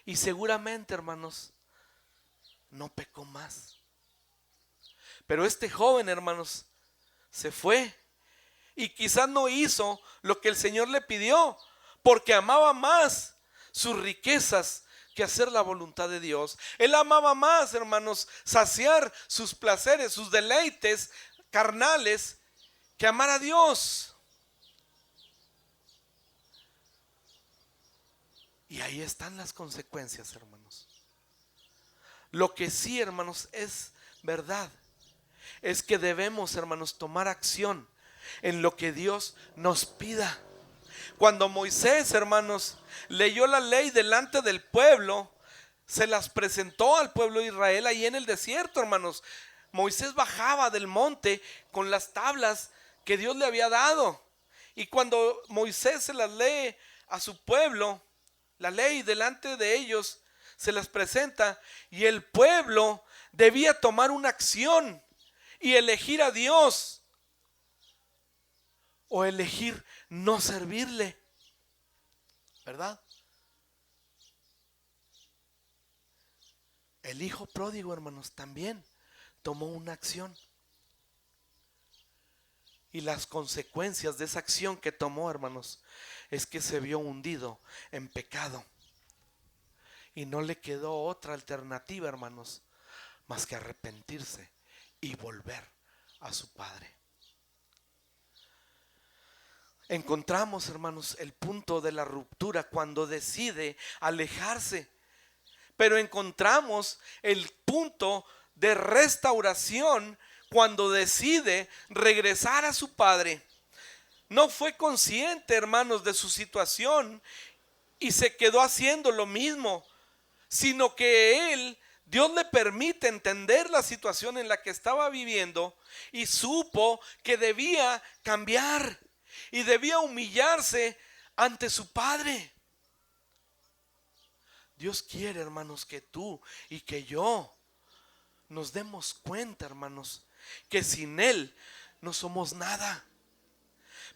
Y seguramente, hermanos, no pecó más. Pero este joven, hermanos, se fue. Y quizás no hizo lo que el Señor le pidió, porque amaba más sus riquezas que hacer la voluntad de Dios. Él amaba más, hermanos, saciar sus placeres, sus deleites carnales, que amar a Dios. Y ahí están las consecuencias, hermanos. Lo que sí, hermanos, es verdad, es que debemos, hermanos, tomar acción en lo que Dios nos pida. Cuando Moisés, hermanos, leyó la ley delante del pueblo, se las presentó al pueblo de Israel ahí en el desierto, hermanos. Moisés bajaba del monte con las tablas que Dios le había dado. Y cuando Moisés se las lee a su pueblo, la ley delante de ellos, se las presenta, y el pueblo debía tomar una acción y elegir a Dios o elegir no servirle, ¿verdad? El hijo pródigo, hermanos, también tomó una acción. Y las consecuencias de esa acción que tomó, hermanos, es que se vio hundido en pecado. Y no le quedó otra alternativa, hermanos, más que arrepentirse y volver a su padre. Encontramos, hermanos, el punto de la ruptura cuando decide alejarse. Pero encontramos el punto de restauración cuando decide regresar a su padre, no fue consciente, hermanos, de su situación y se quedó haciendo lo mismo, sino que Dios le permite entender la situación en la que estaba viviendo y supo que debía cambiar y debía humillarse ante su padre. Dios quiere, hermanos, que tú y que yo nos demos cuenta, hermanos, que sin Él no somos nada.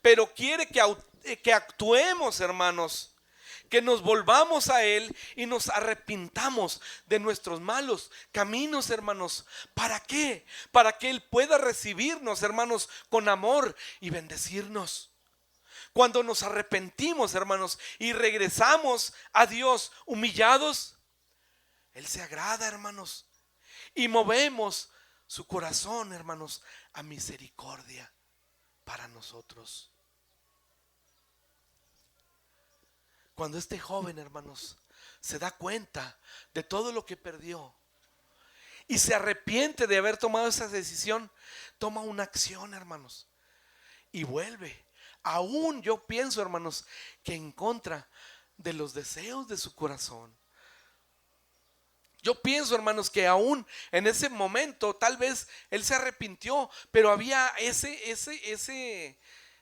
Pero quiere que actuemos, hermanos, que nos volvamos a Él y nos arrepintamos de nuestros malos caminos, hermanos. ¿Para qué? Para que Él pueda recibirnos, hermanos, con amor y bendecirnos. Cuando nos arrepentimos, hermanos, y regresamos a Dios humillados, Él se agrada, hermanos, y movemos su corazón, hermanos, a misericordia para nosotros. Cuando este joven, hermanos, se da cuenta de todo lo que perdió y se arrepiente de haber tomado esa decisión, toma una acción, hermanos, y vuelve. Aún yo pienso, hermanos, que en contra de los deseos de su corazón. Yo pienso, hermanos, que aún en ese momento tal vez él se arrepintió, pero había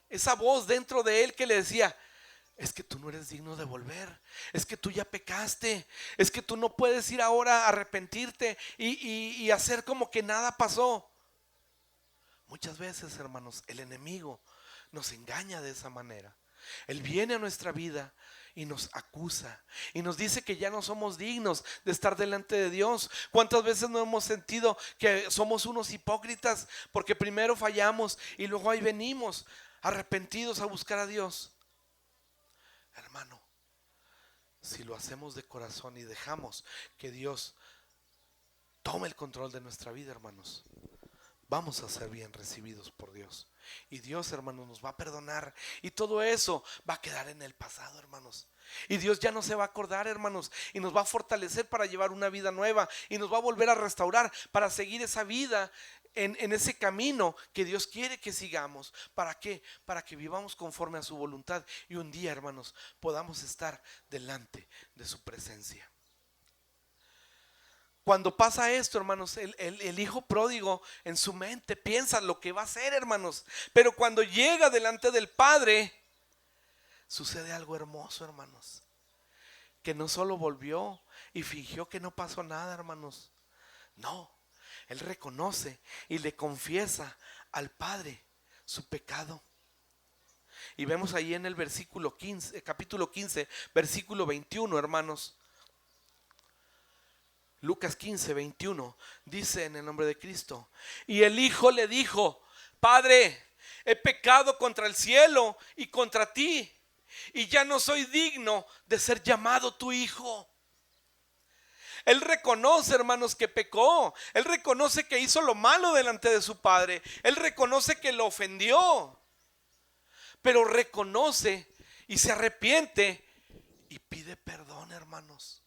esa voz dentro de él que le decía: es que tú no eres digno de volver, es que tú ya pecaste, es que tú no puedes ir ahora a arrepentirte y hacer como que nada pasó. Muchas veces, hermanos, el enemigo nos engaña de esa manera. Él viene a nuestra vida y nos acusa y nos dice que ya no somos dignos de estar delante de Dios. ¿Cuántas veces no hemos sentido que somos unos hipócritas porque primero fallamos y luego ahí venimos arrepentidos a buscar a Dios? Hermano, si lo hacemos de corazón y dejamos que Dios tome el control de nuestra vida, hermanos, vamos a ser bien recibidos por Dios. Y Dios, hermanos, nos va a perdonar. Y todo eso va a quedar en el pasado, hermanos. Y Dios ya no se va a acordar, hermanos. Y nos va a fortalecer para llevar una vida nueva. Y nos va a volver a restaurar para seguir esa vida en ese camino que Dios quiere que sigamos. ¿Para qué? Para que vivamos conforme a su voluntad. Y un día, hermanos, podamos estar delante de su presencia. Cuando pasa esto, hermanos, el hijo pródigo en su mente piensa lo que va a hacer, hermanos. Pero cuando llega delante del padre, sucede algo hermoso, hermanos. Que no solo volvió y fingió que no pasó nada, hermanos. No, él reconoce y le confiesa al padre su pecado. Y vemos ahí en el versículo 15, capítulo 15, versículo 21, hermanos. Lucas 15, 21 dice en el nombre de Cristo: y el hijo le dijo: Padre, he pecado contra el cielo y contra ti, y ya no soy digno de ser llamado tu hijo. Él reconoce, hermanos, que pecó. Él reconoce que hizo lo malo delante de su padre. Él reconoce que lo ofendió, pero reconoce y se arrepiente y pide perdón, hermanos.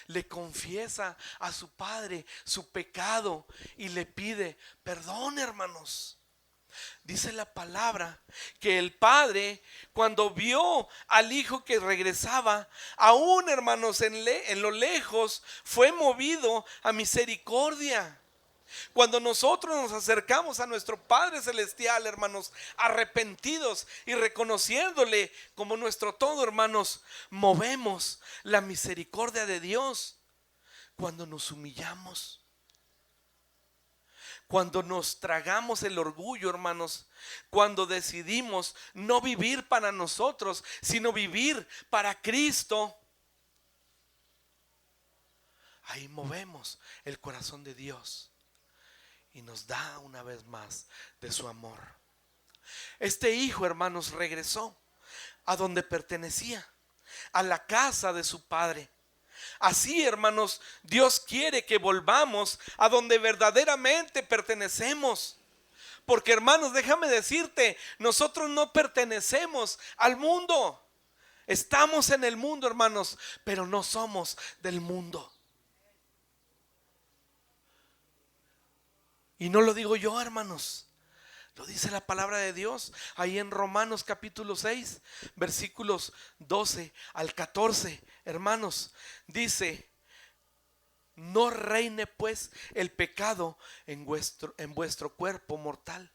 Le confiesa a su padre su pecado y le pide perdón, hermanos. Dice la palabra que el padre, cuando vio al hijo que regresaba, aún, hermanos, en lo lejos, fue movido a misericordia. Cuando nosotros nos acercamos a nuestro Padre Celestial, hermanos, arrepentidos y reconociéndole como nuestro todo, hermanos, movemos la misericordia de Dios. Cuando nos humillamos, cuando nos tragamos el orgullo, hermanos, cuando decidimos no vivir para nosotros, sino vivir para Cristo, ahí movemos el corazón de Dios. Y nos da una vez más de su amor. Este hijo, hermanos, regresó a donde pertenecía, a la casa de su padre. Así, hermanos, Dios quiere que volvamos a donde verdaderamente pertenecemos. Porque, hermanos, déjame decirte, nosotros no pertenecemos al mundo. Estamos en el mundo, hermanos, pero no somos del mundo. Y no lo digo yo, hermanos. Lo dice la palabra de Dios ahí en Romanos capítulo 6, versículos 12 al 14. Hermanos, dice: no reine pues el pecado en vuestro cuerpo mortal,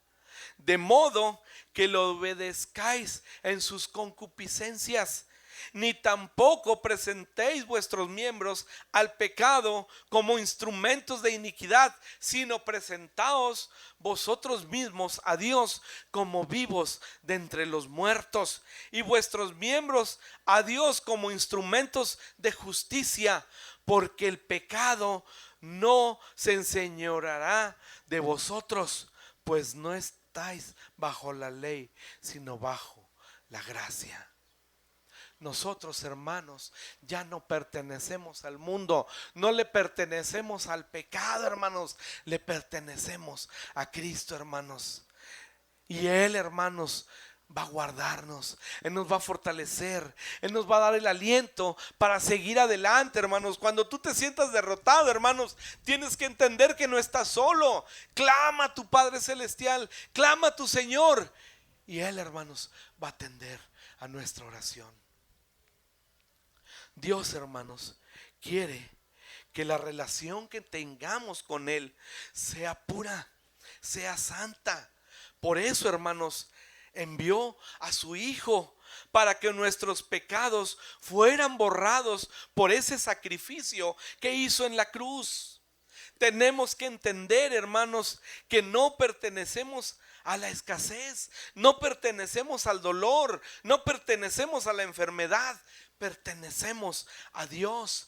de modo que lo obedezcáis en sus concupiscencias, ni tampoco presentéis vuestros miembros al pecado como instrumentos de iniquidad, sino presentaos vosotros mismos a Dios como vivos de entre los muertos, y vuestros miembros a Dios como instrumentos de justicia, porque el pecado no se enseñoreará de vosotros, pues no estáis bajo la ley, sino bajo la gracia. Nosotros, hermanos, ya no pertenecemos al mundo, no le pertenecemos al pecado, hermanos, le pertenecemos a Cristo, hermanos. Y Él, hermanos, va a guardarnos, Él nos va a fortalecer, Él nos va a dar el aliento para seguir adelante, hermanos. Cuando tú te sientas derrotado, hermanos, tienes que entender que no estás solo. Clama a tu Padre Celestial, clama a tu Señor, y Él, hermanos, va a atender a nuestra oración. Dios, hermanos, quiere que la relación que tengamos con Él sea pura, sea santa. Por eso, hermanos, envió a su Hijo para que nuestros pecados fueran borrados por ese sacrificio que hizo en la cruz. Tenemos que entender, hermanos, que no pertenecemos a la escasez, no pertenecemos al dolor, no pertenecemos a la enfermedad. Pertenecemos a Dios,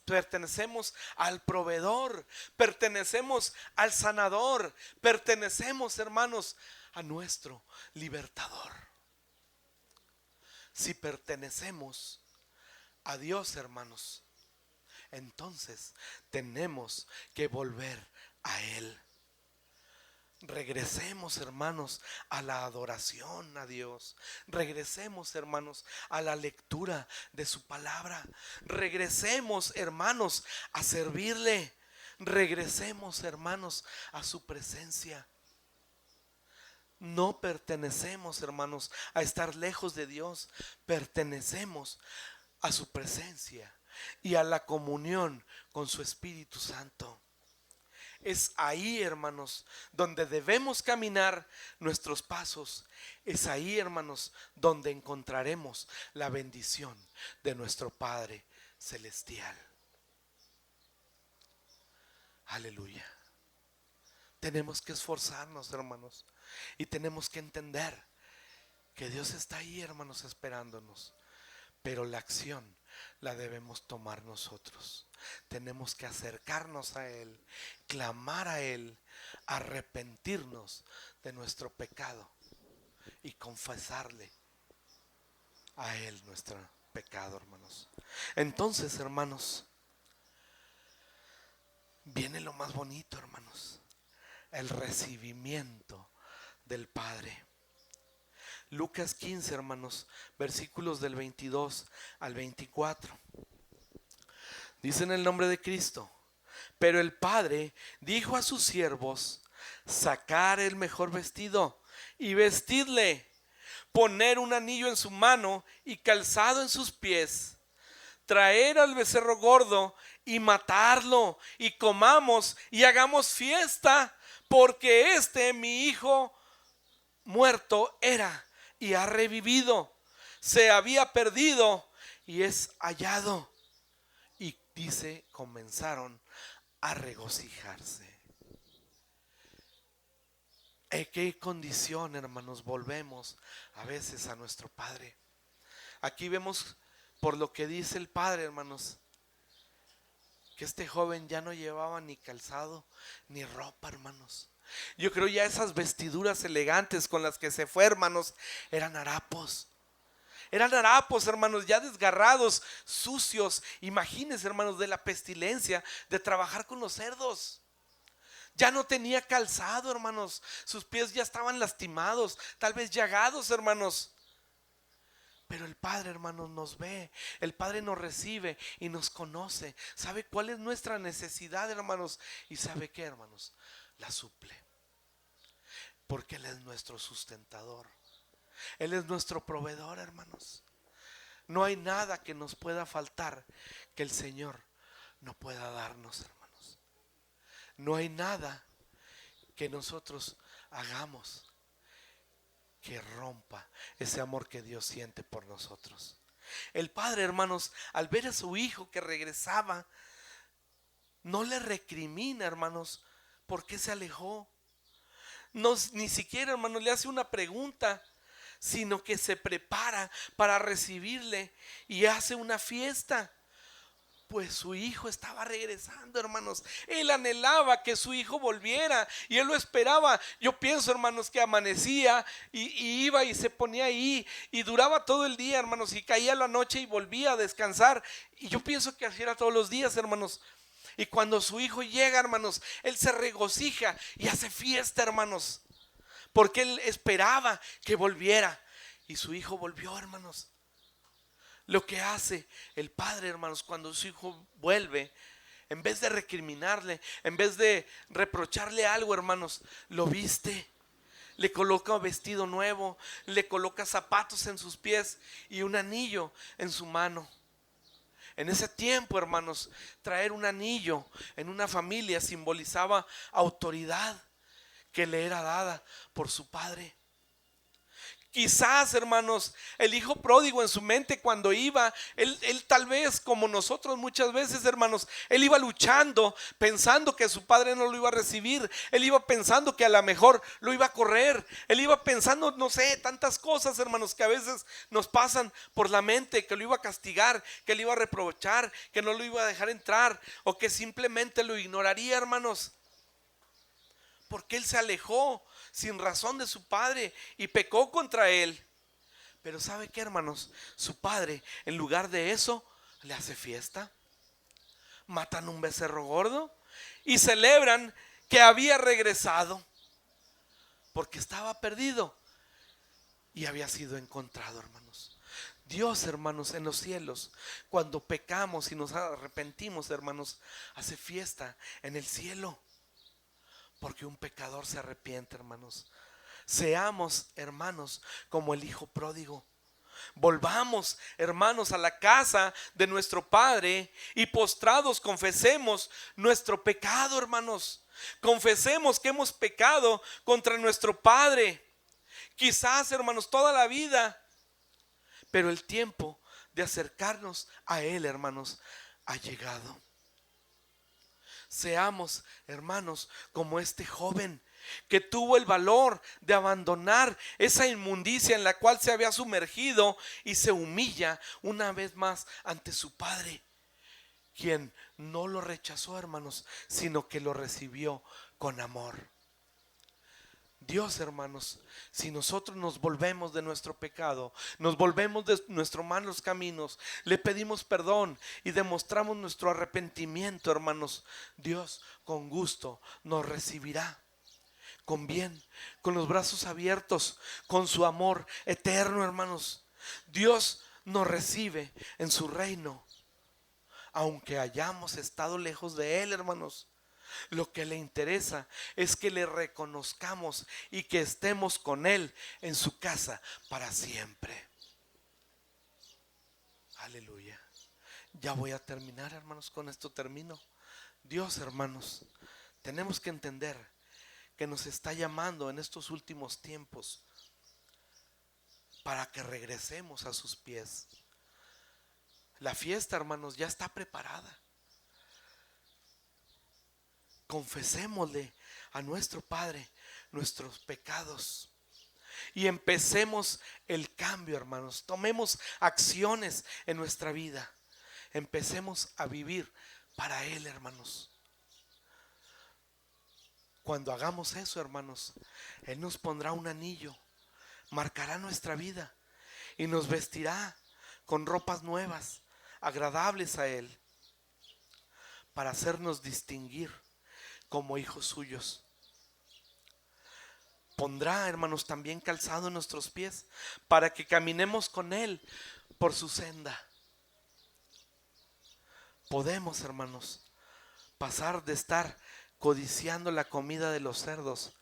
pertenecemos al proveedor, pertenecemos al sanador, pertenecemos, hermanos, a nuestro libertador. Si pertenecemos a Dios, hermanos, entonces tenemos que volver a Él. Regresemos, hermanos, a la adoración a Dios. Regresemos, hermanos, a la lectura de su palabra. Regresemos, hermanos, a servirle. Regresemos, hermanos, a su presencia. No pertenecemos, hermanos, a estar lejos de Dios. Pertenecemos a su presencia y a la comunión con su Espíritu Santo. Es ahí, hermanos, donde debemos caminar nuestros pasos. Es ahí, hermanos, donde encontraremos la bendición de nuestro Padre Celestial. Aleluya. Tenemos que esforzarnos, hermanos, y tenemos que entender que Dios está ahí, hermanos, esperándonos. Pero la acción la debemos tomar nosotros. Tenemos que acercarnos a Él, clamar a Él, arrepentirnos de nuestro pecado y confesarle a Él nuestro pecado, hermanos. Entonces, hermanos, viene lo más bonito, hermanos: el recibimiento del Padre. Lucas 15, hermanos, versículos del 22 al 24. Dice en el nombre de Cristo: pero el Padre dijo a sus siervos: sacar el mejor vestido y vestidle, poner un anillo en su mano y calzado en sus pies, traer al becerro gordo y matarlo, y comamos y hagamos fiesta, porque mi hijo muerto era y ha revivido, se había perdido y es hallado. Y dice, comenzaron a regocijarse. ¿En qué condición, hermanos, volvemos a veces a nuestro Padre? Aquí vemos, por lo que dice el Padre, hermanos, que este joven ya no llevaba ni calzado ni ropa, hermanos. Yo creo ya esas vestiduras elegantes con las que se fue, hermanos, eran harapos. Eran harapos, hermanos, ya desgarrados, sucios. Imagínense, hermanos, de la pestilencia, de trabajar con los cerdos. Ya no tenía calzado, hermanos. Sus pies ya estaban lastimados, tal vez llagados, hermanos. Pero el Padre, hermanos, nos ve. El Padre nos recibe y nos conoce. Sabe cuál es nuestra necesidad, hermanos. Y sabe qué, hermanos, la suple. Porque Él es nuestro sustentador. Él es nuestro proveedor, hermanos. No hay nada que nos pueda faltar que el Señor no pueda darnos, hermanos. No hay nada que nosotros hagamos que rompa ese amor que Dios siente por nosotros. El padre, hermanos, al ver a su hijo que regresaba, no le recrimina, hermanos, por qué se alejó. No, ni siquiera, hermanos, le hace una pregunta, sino que se prepara para recibirle y hace una fiesta. Pues su hijo estaba regresando, hermanos. Él anhelaba que su hijo volviera y él lo esperaba. Yo pienso, hermanos, que amanecía y iba y se ponía ahí y duraba todo el día, hermanos, y caía la noche y volvía a descansar. Y yo pienso que así era todos los días, hermanos. Y cuando su hijo llega, hermanos, él se regocija y hace fiesta, hermanos, porque él esperaba que volviera. Y su hijo volvió, hermanos. Lo que hace el padre, hermanos, cuando su hijo vuelve, en vez de recriminarle, en vez de reprocharle algo, hermanos, lo viste, le coloca vestido nuevo, le coloca zapatos en sus pies y un anillo en su mano. En ese tiempo, hermanos, traer un anillo en una familia simbolizaba autoridad que le era dada por su padre. Quizás, hermanos, el hijo pródigo en su mente cuando iba, él tal vez como nosotros muchas veces, hermanos, él iba luchando pensando que su padre no lo iba a recibir. Él iba pensando que a lo mejor lo iba a correr. Él iba pensando, no sé, tantas cosas, hermanos, que a veces nos pasan por la mente, que lo iba a castigar, que le iba a reprochar, que no lo iba a dejar entrar o que simplemente lo ignoraría, hermanos. Porque él se alejó sin razón de su padre y pecó contra él. Pero ¿sabe qué, hermanos? Su padre, en lugar de eso, le hace fiesta. Matan un becerro gordo y celebran que había regresado, porque estaba perdido y había sido encontrado, hermanos. Dios, hermanos, en los cielos, cuando pecamos y nos arrepentimos, hermanos, hace fiesta en el cielo. Porque un pecador se arrepiente, hermanos. Seamos, hermanos, como el hijo pródigo. Volvamos, hermanos, a la casa de nuestro Padre y postrados confesemos nuestro pecado, hermanos. Confesemos que hemos pecado contra nuestro Padre. Quizás, hermanos, toda la vida, pero el tiempo de acercarnos a Él, hermanos, ha llegado. Seamos, hermanos, como este joven que tuvo el valor de abandonar esa inmundicia en la cual se había sumergido y se humilla una vez más ante su padre, quien no lo rechazó, hermanos, sino que lo recibió con amor. Dios, hermanos, si nosotros nos volvemos de nuestro pecado, nos volvemos de nuestros malos caminos, le pedimos perdón y demostramos nuestro arrepentimiento, hermanos, Dios con gusto nos recibirá con bien, con los brazos abiertos, con su amor eterno, hermanos. Dios nos recibe en su reino, aunque hayamos estado lejos de Él, hermanos. Lo que le interesa es que le reconozcamos y que estemos con Él en su casa para siempre. Aleluya. Ya voy a terminar, hermanos, con esto termino. Dios, hermanos, tenemos que entender que nos está llamando en estos últimos tiempos para que regresemos a sus pies. La fiesta, hermanos, ya está preparada. Confesémosle a nuestro Padre nuestros pecados y empecemos el cambio, hermanos. Tomemos acciones en nuestra vida. Empecemos a vivir para Él, hermanos. Cuando hagamos eso, hermanos, Él nos pondrá un anillo, marcará nuestra vida y nos vestirá con ropas nuevas, agradables a Él, para hacernos distinguir como hijos suyos. Pondrá, hermanos, también calzado en nuestros pies para que caminemos con Él por su senda. Podemos, hermanos, pasar de estar codiciando la comida de los cerdos,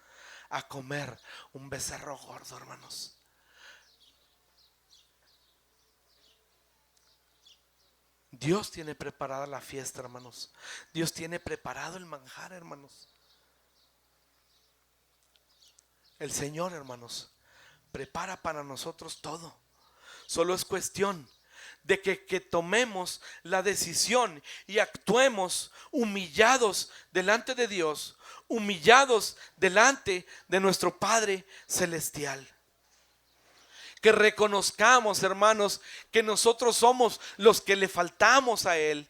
a comer un becerro gordo, hermanos. Dios tiene preparada la fiesta, hermanos. Dios tiene preparado el manjar, hermanos. El Señor, hermanos, prepara para nosotros todo. Solo es cuestión de que tomemos la decisión y actuemos humillados delante de Dios, humillados delante de nuestro Padre Celestial. Que reconozcamos, hermanos, que nosotros somos los que le faltamos a Él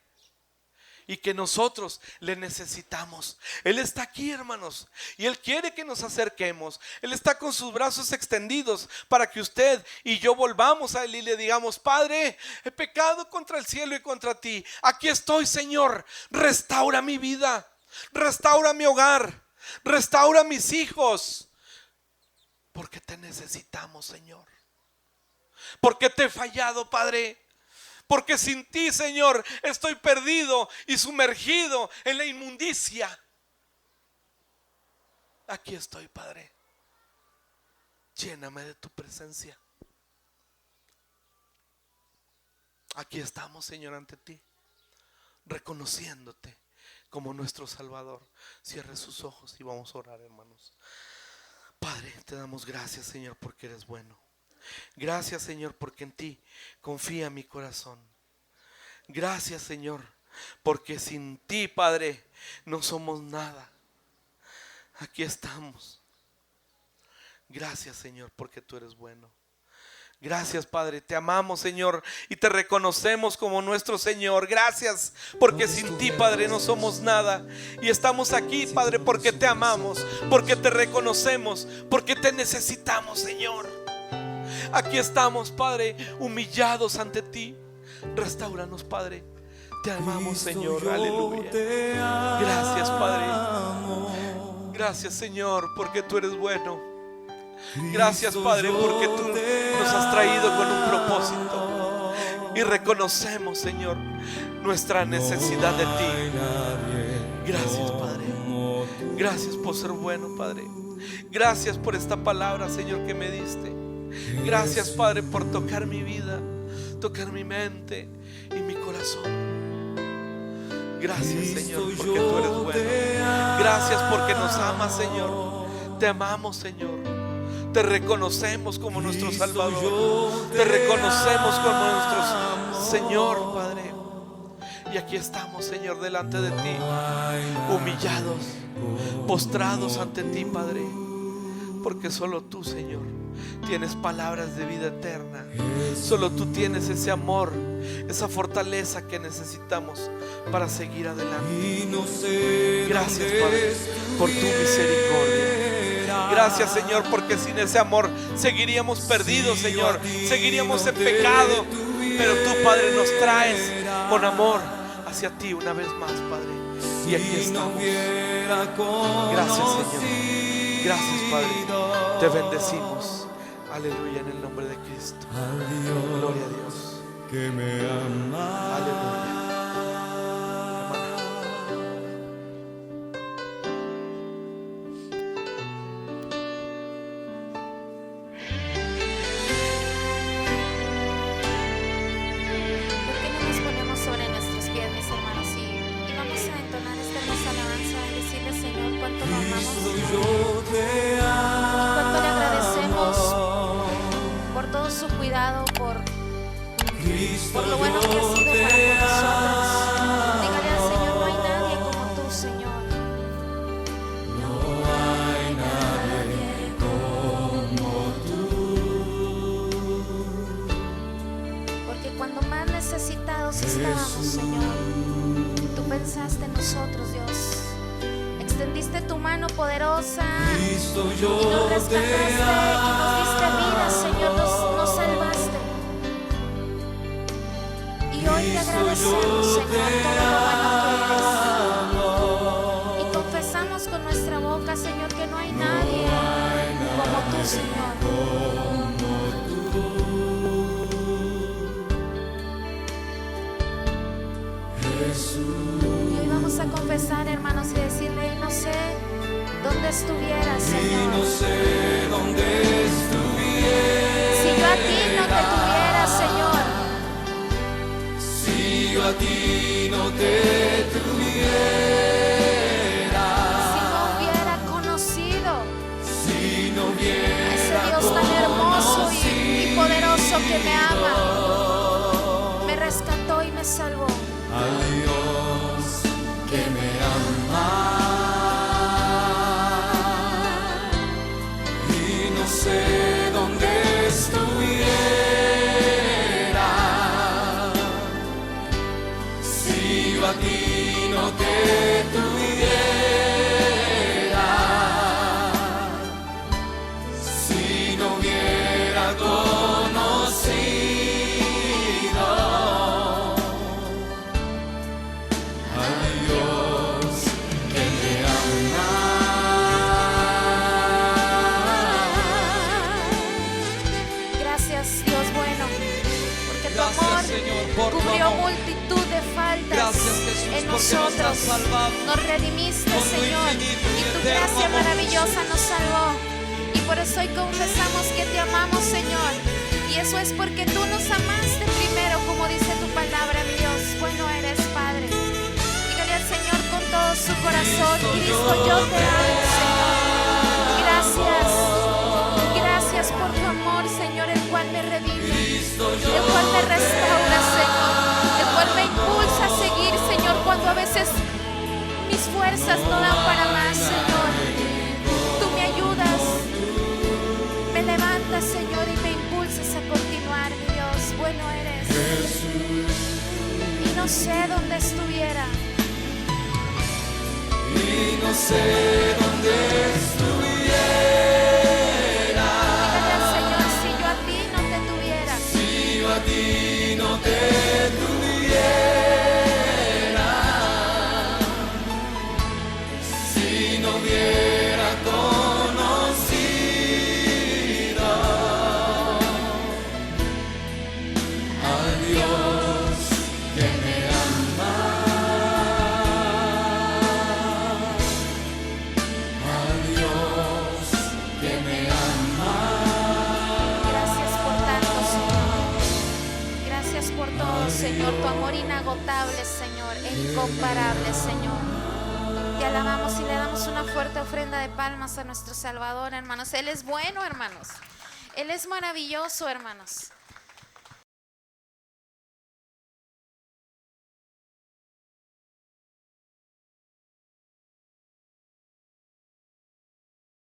y que nosotros le necesitamos. Él está aquí, hermanos, y Él quiere que nos acerquemos. Él está con sus brazos extendidos para que usted y yo volvamos a Él y le digamos: Padre, he pecado contra el cielo y contra ti. Aquí estoy, Señor. Restaura mi vida, restaura mi hogar, restaura mis hijos, porque te necesitamos, Señor. Porque te he fallado, Padre. Porque sin ti, Señor, estoy perdido y sumergido en la inmundicia. Aquí estoy, Padre. Lléname de tu presencia. Aquí estamos, Señor, ante ti, reconociéndote como nuestro Salvador. Cierre sus ojos y vamos a orar, hermanos. Padre, te damos gracias, Señor, porque eres bueno. Gracias, Señor, porque en ti confía mi corazón. Gracias, Señor, porque sin ti, Padre, no somos nada. Aquí estamos. Gracias, Señor, porque tú eres bueno. Gracias, Padre, te amamos, Señor, y te reconocemos como nuestro Señor. Gracias, porque sin ti, Padre, no somos nada. Y estamos aquí, Padre, porque te amamos, porque te reconocemos, porque te necesitamos, Señor. Aquí estamos, Padre, humillados ante ti. Restáuranos, Padre. Te amamos, Señor. Aleluya. Gracias, Padre. Gracias, Señor, porque tú eres bueno. Gracias, Padre, porque tú nos has traído con un propósito. Y reconocemos, Señor, nuestra necesidad de ti. Gracias, Padre. Gracias por ser bueno, Padre. Gracias por esta palabra, Señor, que me diste. Gracias, Padre, por tocar mi vida, tocar mi mente y mi corazón. Gracias, Señor, porque tú eres bueno. Gracias porque nos amas, Señor. Te amamos, Señor. Te reconocemos como nuestro Salvador. Te reconocemos como nuestro Señor, Padre. Y aquí estamos, Señor, delante de ti, humillados, postrados ante ti, Padre. Porque solo tú, Señor, tienes palabras de vida eterna. Solo tú tienes ese amor, esa fortaleza que necesitamos para seguir adelante. Gracias, Padre, por tu misericordia. Gracias, Señor, porque sin ese amor seguiríamos perdidos, Señor. Seguiríamos en pecado. Pero tú, Padre, nos traes con amor hacia ti una vez más, Padre. Y aquí estamos. Gracias, Señor. Gracias, Padre. Te bendecimos. Aleluya, en el nombre de Cristo. Gloria a Dios. Que me ama. Aleluya. ¿Por qué no nos ponemos sobre nuestros pies, mis hermanos? Y vamos a entonar esta hermosa alabanza y decirle, Señor, cuánto lo amamos y cuánto le agradecemos por todo su cuidado, por lo bueno que ha sido para con nosotros. Dígale al Señor: no hay nadie como tú, Señor. No hay nadie como tú. Porque cuando más necesitados estábamos, Señor, tú pensaste en nosotros, Dios. Extendiste tu mano poderosa y nos rescataste y nos diste vida, Señor, nos salvaste. Y hoy te agradecemos, Señor, todo lo bueno que eres. Y confesamos con nuestra boca, Señor, que no hay nadie como tú, Señor. Y hoy vamos a confesar, hermanos, y decirle: no sé multitud estuviera, y no Señor. sé dónde estuviera. Si yo a ti no te tuviera, Señor. Si yo a ti no te tuviera. Si no hubiera conocido Si no a hubiera ese Dios tan hermoso y poderoso que me ama, me rescató y me salvó. al Dios que me ama. Y no sé dónde estuviera. Si yo a ti no te tuviera. Si no hubiera conocido al Dios que me ama. Gracias, Dios bueno, porque tu Gracias, amor Señor, por tu cubrió amor. multitud de faltas Gracias, Jesús, en porque nos nosotros. has salvado. Nos redimiste, Con tu Señor, infinito y y tu eterno gracia amor. maravillosa nos salvó. Y por eso hoy confesamos que te amamos, Señor. Y eso es porque tú nos amaste primero, como dice tu palabra, mi Dios. Bueno eres, Padre. Dígale al Señor con todo su corazón: Cristo, yo te amo, Señor. Gracias. Gracias por tu amor, Señor, el cual me redime, el cual me restaura, Señor, el cual me impulsa a seguir, Señor, cuando a veces mis fuerzas no dan para más, Señor. Tú me ayudas, me levantas, Señor, y me impulsas a continuar, mi Dios. Bueno eres. Y no sé dónde estuviera. Y no sé dónde estuviera. Dígale al Señor: si yo a ti no te tuviera. Si yo a ti no te tuviera. Si no hubiera conocido al Dios que me ama. Al Dios que me ama. Gracias por tanto, Señor. Gracias por todo, Señor. Tu amor inagotable, Señor, e incomparable, Señor. Te alabamos y le damos una fuerte ofrenda de palmas a nuestro Salvador, hermanos. Él es bueno, hermanos. Él es maravilloso, hermanos.